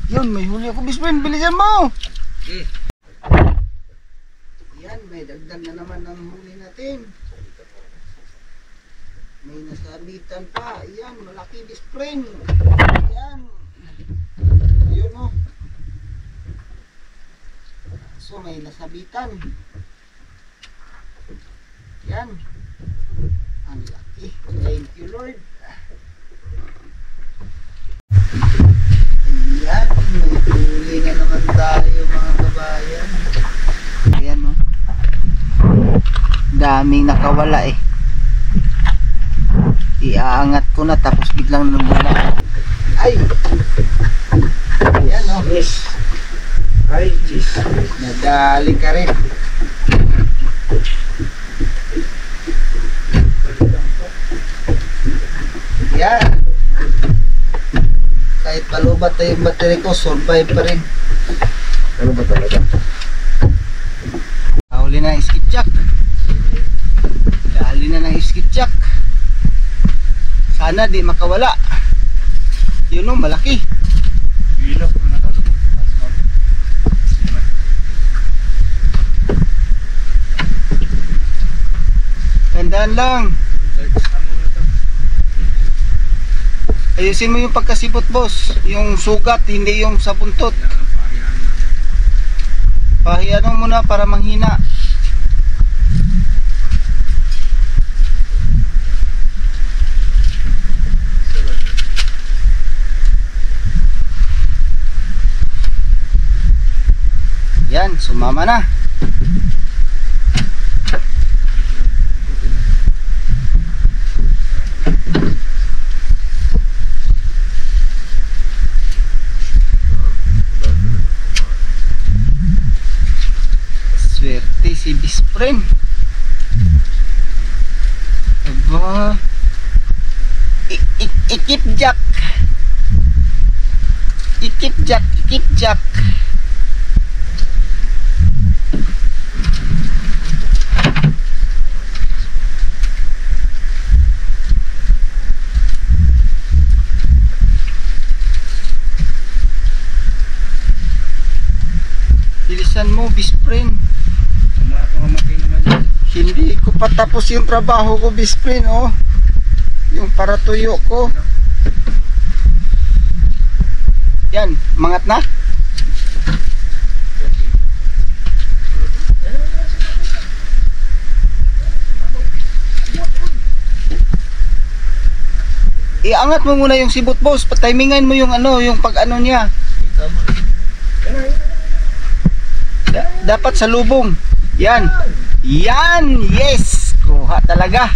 Yun, may huli ako, Bispen. Bilisan mo! Yan, may dagdag na naman ang huli natin. May nasabitan pa. Yan, malaki Bispen. Yan. Yun, oh. So, may nasabitan. Yan. Ang laki. Thank you, Lord. Ayan, may huli na naman tayo mga kabayan. Ayan, oh. Daming nakawala eh. Iaangat ko na tapos biglang nabula. Ay! Ayan, oh. Yes. Ay, jeez. Nadali ka rin. Yan. Kahit palubat na yung battery ko, survive pa rin. Ano ba talaga? Huli na ang skipjack. Dali na ng skipjack. Sana di makawala. Yun o, malaki. Bilog na nakalubog. Tandaan lang. Ayusin mo yung pagkasibot, boss. Yung sugat, hindi yung sa buntot. Pahiyan mo muna para manghina. Yan, sumama na. Swerte si Bisprem. Aba. Ikip jack. Ikip jack, ikip jack. Bilisan mo, Bisprem. Hindi ko pa tapos yung trabaho ko, Bisprem, oh. Yung para tuyo ko. Yan, mangat na. Iangat mo muna yung sibot, boss. Patimingan mo yung ano, yung pag-ano niya. Dapat sa lubong. Yan. Yan, yes. Kuha talaga.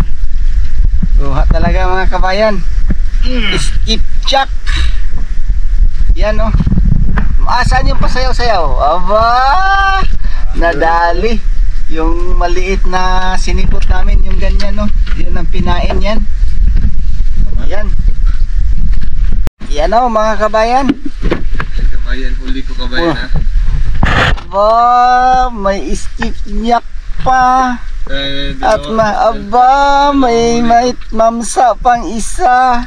Kuha talaga mga kabayan. Skipjack. Yan, oh. Saan yung pasayaw-sayaw? Aba! Nadali. Yung maliit na sinipot namin, yung ganyan, no? Yun ang pinain yan. Yan. Yan o, mga kabayan. Kabayan, huli ko kabayan ha. Aba, may istiknyak pa. At may mamsa pang isa.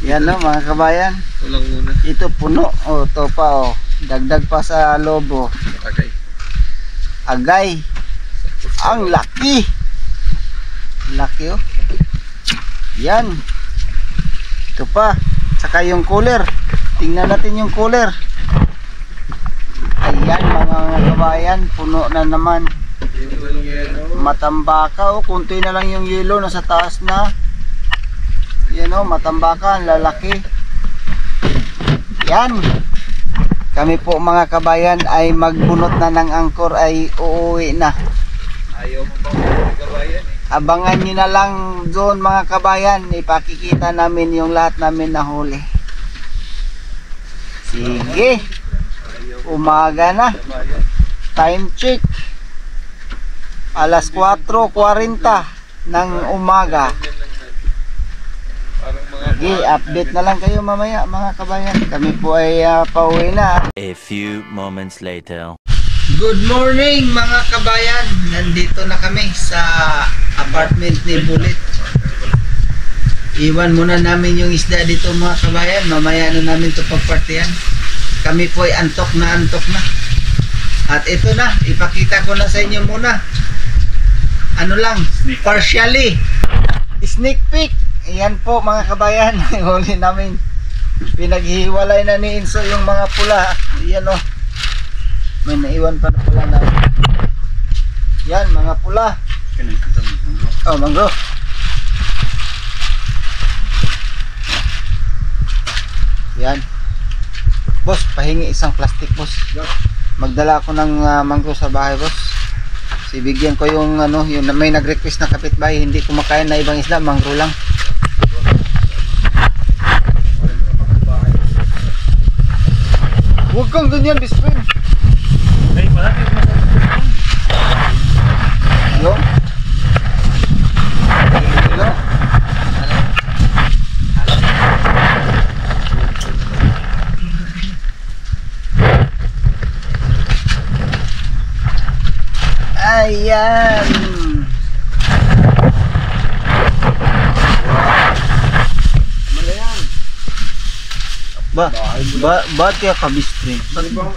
Yan o, mga kabayan. Ito lang muna. Ito puno. O, ito pa o. Dagdag pa sa lobo. Agay. Agay. Ang laki. Laki o. Yan. Ito pa. Saka yung cooler. Tingnan natin yung cooler. Ayan mga kabayan. Puno na naman. Matambaka o. Kunti na lang yung yelo. Nasa taas na. Yan o. Matambaka. Ang lalaki. Yan. Kami po mga kabayan ay magbunot na ng angkor ay uuwi na. Ayaw mo bang huli kabayan eh? Abangan nyo na lang doon mga kabayan. Ipakikita namin yung lahat namin nahuli. Sige. Umaga na. Time check. Alas 4:40 ng umaga. Sige, update na lang kayo mamaya mga kabayan. Kami po ay pauwi na. A few moments later. Good morning mga kabayan. Nandito na kami sa apartment ni Bullet. Iwan muna namin yung isda dito mga kabayan. Mamaya na namin ito pagpartihan. Kami po ay antok na. At ito na, ipakita ko na sa inyo muna. Ano lang, partially. Sneak peek. Ayan po mga kabayan. Huli namin. Pinaghiwalay na ni Inso yung mga pula. Ayan o. May naiwan pa na pula na. Yan, mga pula. Oh, mangro. Yan. Boss, pahingi isang plastic, boss. Magdala ako ng mangro sa bahay, boss. Sibigyan ko yung yung may nag-request na kapitbahay, hindi kumakain na ibang isda, mangro lang. Huwag kang ganyan, best friend. Ay, malaki. Yo. Yo. Ayan. Ba't kaya ka best friend?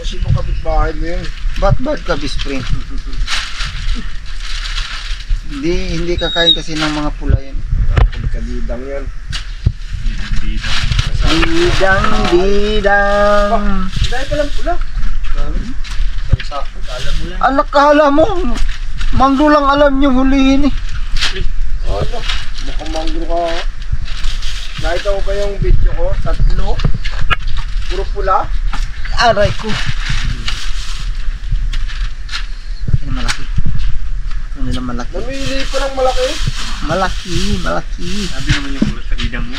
Sino kapitbahay mo yun? Ba't ka best friend? Hindi kakain kasi ng mga pula yan. Kadidang yan. Bidang. Dahil palang pula. Anak kahala mo. Mangro lang alam nyo hulihin eh. Ano? Mukhang mangro ka. Nakita mo ba yung video ko? 3. Puro pula. Aray ko. Ano malaki? Ano nila malaki? Namili pa ng malaki. Malaki. Sabi naman yung ulat sa bidang mo.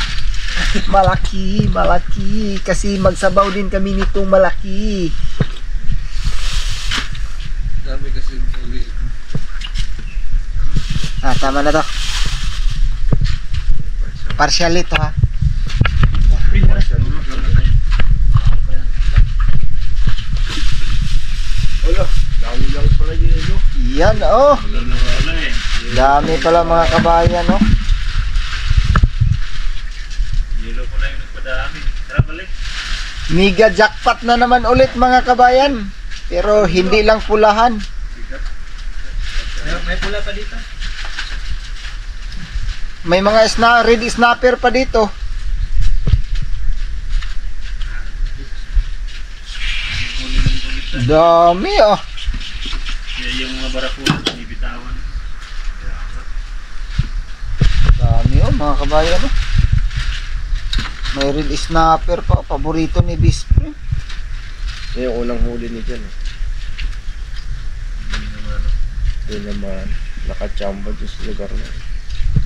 Malaki. Kasi magsabaw din kami nitong malaki. Sabi kasi uli. Tama na to. Partial ito ha. Wala, dami lang pala yun. Yan oh. Dami pala mga kabayan oh. Yelo ko na yung nagpadami. Tara balik. Mega jackpot na naman ulit mga kabayan. Pero hindi lang pulahan. May pula pa dito. May mga red snapper pa dito. Dami oh. Kaya yung mga barakuda, bibitawan. Dami oh mga kabayan oh. May red snapper pa. Paborito ni Bispre. Yung unang huli ni Jan. Hindi naman nakachamba dyan sa lugar na.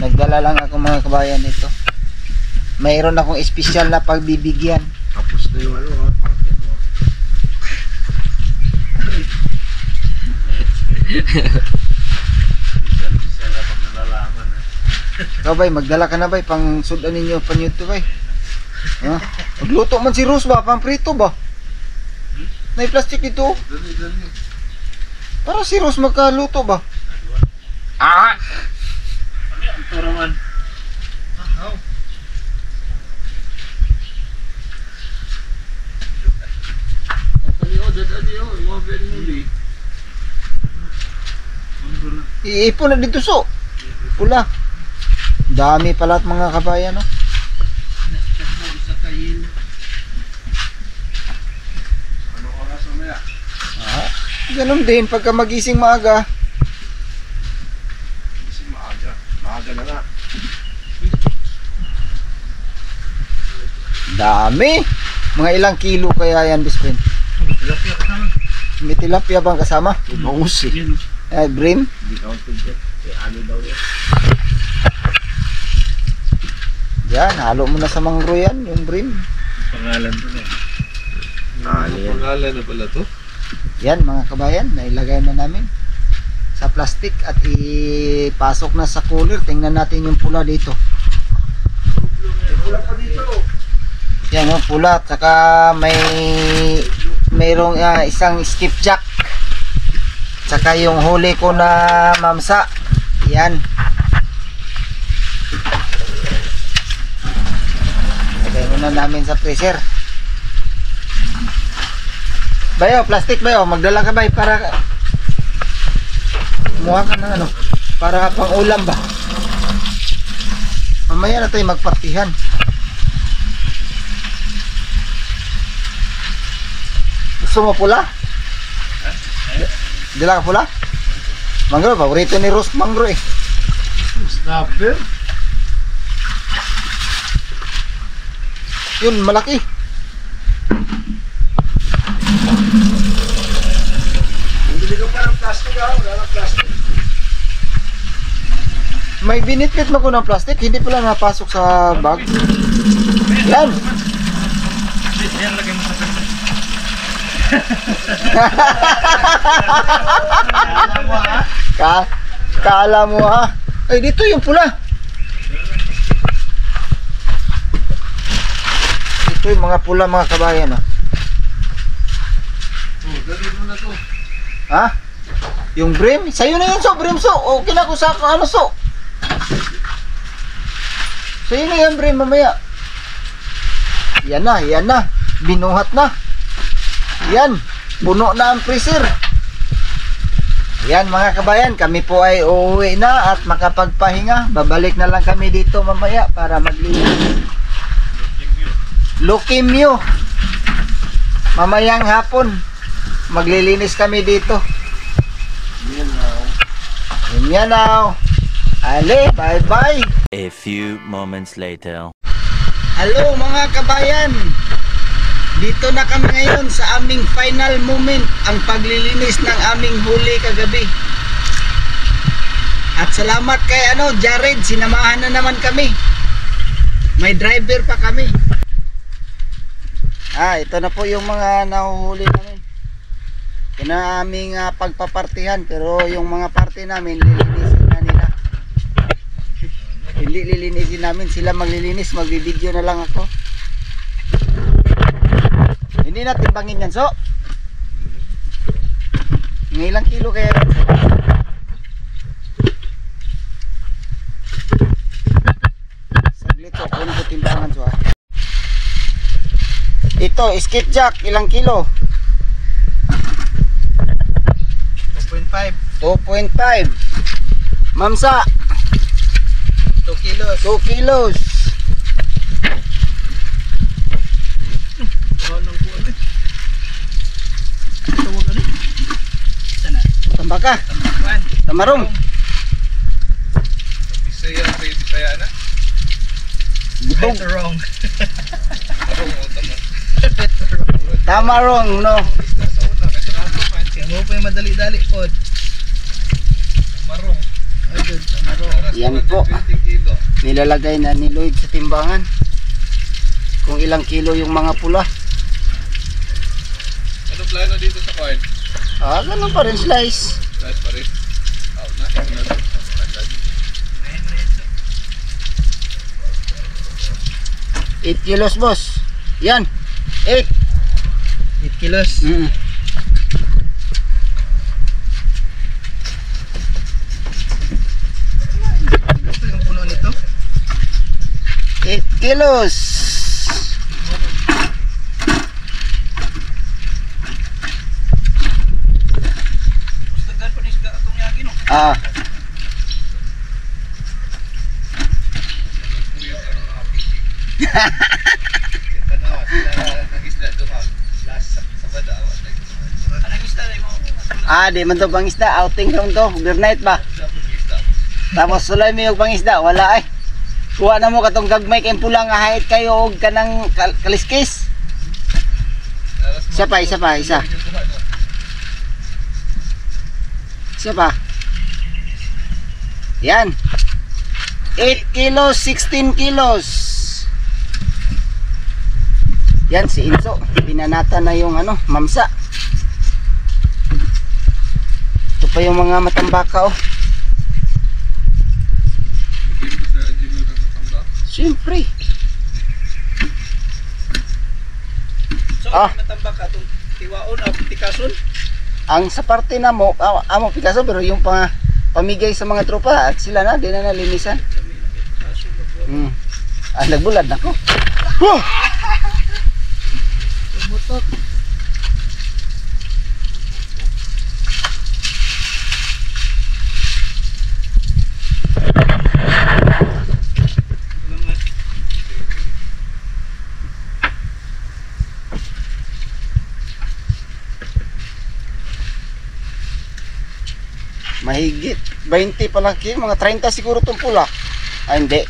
Nagdala lang ako mga kabayan nito. Mayroon akong espesyal na pagbibigyan. Tapos na yung parking mo. Bisa nga pag nalalaman. Ikaw bay, magdala ka na bay, pang sudan ninyo, pang YouTube bay. Ha? Magluto man si Rose ba, pang prito ba? May plastic dito. Dali. Para si Rose magkaluto ba? Ah! Ano yan? Para man. Iipon na dito so. Pula. Dami pala at mga kabayan, no? Ano oras mamaya? Ah, ganun din pagka magising maaga. Kasi maaga. Maaga na nga. Dami. Mga ilang kilo kaya yan, best friend? Tilapia ka naman. May tilapia bang kasama? Bangus eh. Yan. Brim? Hindi counted yan. Ano daw yan? Yan, halo mo na sa mangro yan, yung brim. Pangalan to na. Pangalan na pala to? Yan mga kabayan, nailagay na namin sa plastic at ipasok na sa cooler. Tingnan natin yung pula dito. Wala pa dito. Yan o, pula. Tsaka mayroong isang skipjack. Tsaka yung huli ko na mamsa. Yan. Lagay muna namin sa freezer. Bayo, plastic bayo. Magdala ka bay para kumuha ka ng ano, para pang ulam ba. Mamaya na tayo magpartihan. Gusto mo pula? Dila ka pula? Mangro, paborito ni Rose mangro eh. Snapper? Yun, malaki. Hindi ka pa ng plastic ha? Wala ng plastic. May binitbit mo ko ng plastic, hindi pala napasok sa bag. Yan. Yan, lagay mo sa plastic. Kala mo ha. Ay, dito yung pula. Ito yung mga pula mga kabayan ha. Oh, dali mo na to. Ha? Yung brim? Sa'yo na yun so, brim so. O kinako sa ano so. Sa'yo na yan brim mamaya. Yan na. Binuhat na. Yan. Puno na ang freezer. Yan mga kabayan, kami po ay uuwi na at makapagpahinga. Babalik na lang kami dito mamaya para maglinis. Lukimyo. Mamayang hapon maglilinis kami dito. Yan now. Ale, bye bye. A few moments later. Hello mga kabayan. Dito na kami ngayon sa aming final moment, ang paglilinis ng aming huli kagabi. At salamat kay Jared, sinamahan na naman kami. May driver pa kami. Ito na po yung mga nahuhuli namin. Ito na aming pagpapartihan, pero yung mga parte namin lilinisin na nila. Hindi lilinisin namin, sila maglilinis, magbibideo na lang ako. Hindi na timbangin yan so. Ilang kilo kaya rin? Saglit so, kunin ko timbangan so ha. Ito, skipjack, ilang kilo? 2.5. 2.5. Mamsa 2 kilos. 2 kilos. Tambaka. Tamarong. Bisaya na. Butog. Wrong. Tamarong no. Kaya mo pa yung madali-dali po. Marong. Yan po. Nilalagay na ni Lloyd sa timbangan. Kung ilang kilo yung mga pula. Ano plano dito sa coin? Ganun pa rin slice. 8 kilos boss. Yan. 8 kilos. Ito yung puno nito. 8 kilos. Ah. Di man to pangisda, outing lang to, overnight ba? Tapos sulay mo yung pangisda, wala ay. Kuha na mo katong gagmay kay pula nga hait kayo og kanang kaliskis. Isa pa. Isa pa. Yan. 8 kilos, 16 kilos. Yan si Inso, binanata na yung mamsa. Ito pa yung mga matambaka oh. Siyempre. So, matambaka itong tiwaon o tikason? Ang sa parte na mo, amo Picasso, pero yung pamigay sa mga tropa at sila na, di na nalinisan. Nagbulad na ko. Tumutok. Mahigit 20 pala kilo, mga 30 siguro itong pula. Hindi.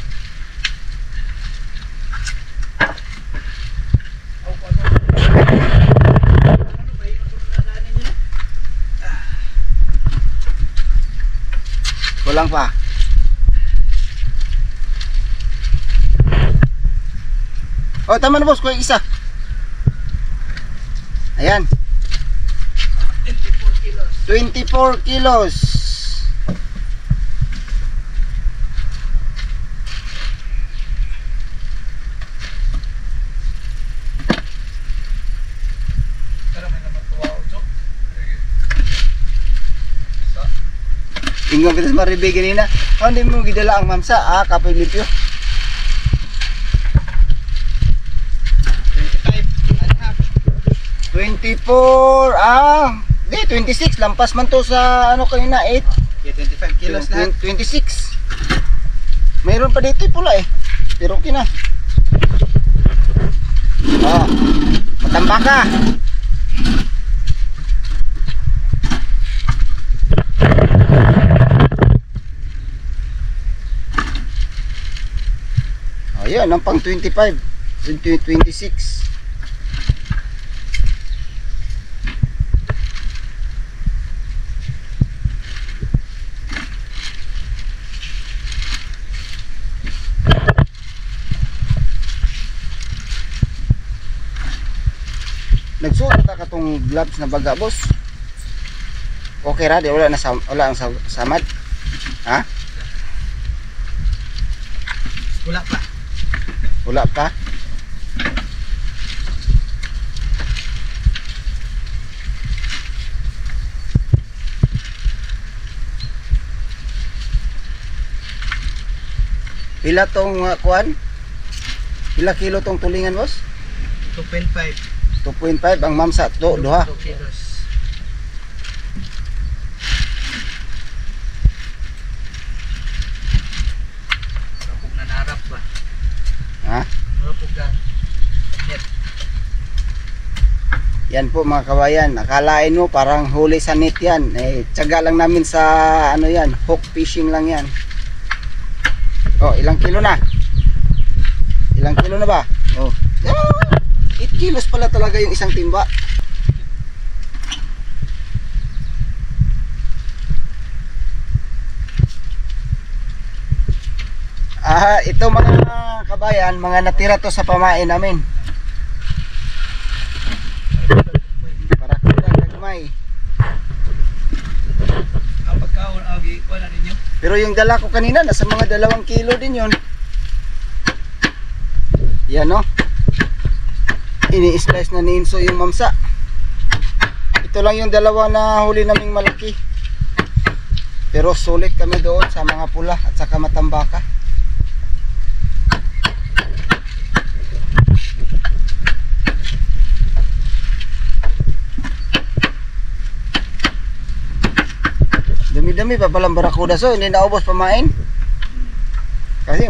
Kulang pa. Oh, tama na boss, kuha isa. Ayan. 24 kilos. Ingong kita sa maribig ganina. Hindi mo gidala ang mamsa. Kapoy limpyo. 24. Di, 26. Lampas man to sa kanina 8. 25 kilos na. 26. Mayroon pa dito pula eh. Pero okay na. Matambaka. Ayan, ang pang 25, 26. Nagsuot ta katong gloves na baga, boss. Okay ra, di wala ang samad. Ha? Wala pa. Wala pa. Pila tong kuan? Pila kilo tong tulingan, boss? 2.5. 2.5 ang mamsa to, duha. 2 kilos. Rapog na narap ba? Ha? Rapog ka. Net. Yan po mga kabayan, akalain mo parang huli sa net yan. Tiyaga lang namin sa yan, hook fishing lang yan. Ilang kilo na? Ilang kilo na ba? 8 kilos pala talaga yung isang timba. Ito mga kabayan, mga natira to sa pamain namin. Para kulang nagmay. Pero yung dala ko kanina, nasa mga 2 kilo din yun. Yan no. Ini-slice na ni Inso yung mamsa. Ito lang yung dalawa na huli naming malaki. Pero sulit kami doon sa mga pula at saka matambaka. Dami-dami pa palang barakuda, so hindi naubos pamain. Kasi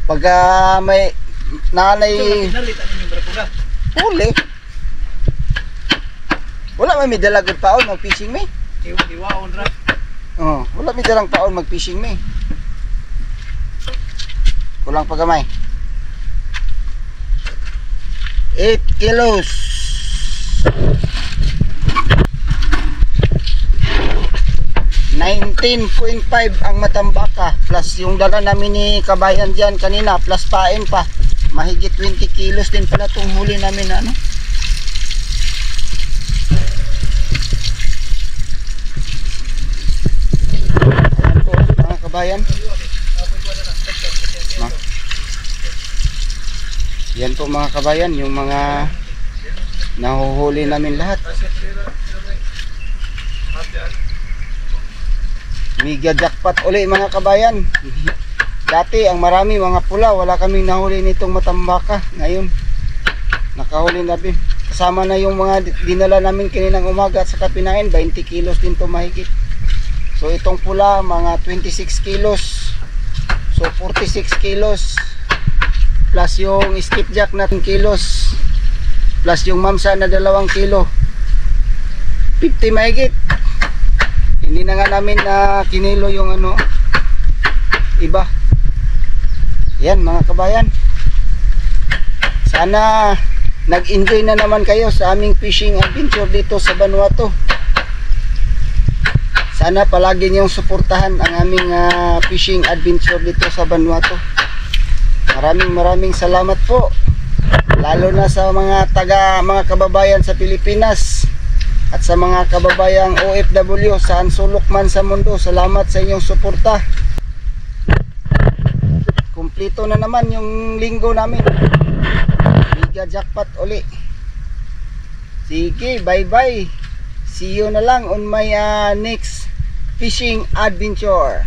pagka may nanay huli, wala may dalagod paon mag fishing may. Oh, wala may dalang paon mag fishing may. Kulang pa gamay. 8 kilos. 19.5 ang matambaka plus yung dala namin ni kabayan dyan kanina plus pain pa, mahigit 20 kilos din pala itong huli namin na ano. Ayan po mga kabayan. Yan po mga kabayan, yung mga nahuhuli namin lahat. Mega jackpot uli mga kabayan. Dati ang marami mga pula, wala kaming nahuli nitong matambaka. Ngayon nakahuli natin. Kasama na yung mga dinala namin kaninang umaga at saka pinain, 20 kilos din to mahigit. So itong pula mga 26 kilos. So 46 kilos plus yung skipjack na 10 kilos plus yung mamsa na 2 kilo, 50 mahigit. Hindi na nga namin na kinilo yung ano iba. Yan mga kabayan, sana nag-enjoy na naman kayo sa aming fishing adventure dito sa Vanuatu. Sana palagi niyong suportahan ang aming fishing adventure dito sa Vanuatu. Maraming salamat po, lalo na sa mga kababayan sa Pilipinas at sa mga kababayang OFW saan sulok man sa mundo. Salamat sa inyong suporta. Kumplito na naman yung linggo namin. Mega jackpot uli. Sige, bye bye. See you na lang on my next fishing adventure.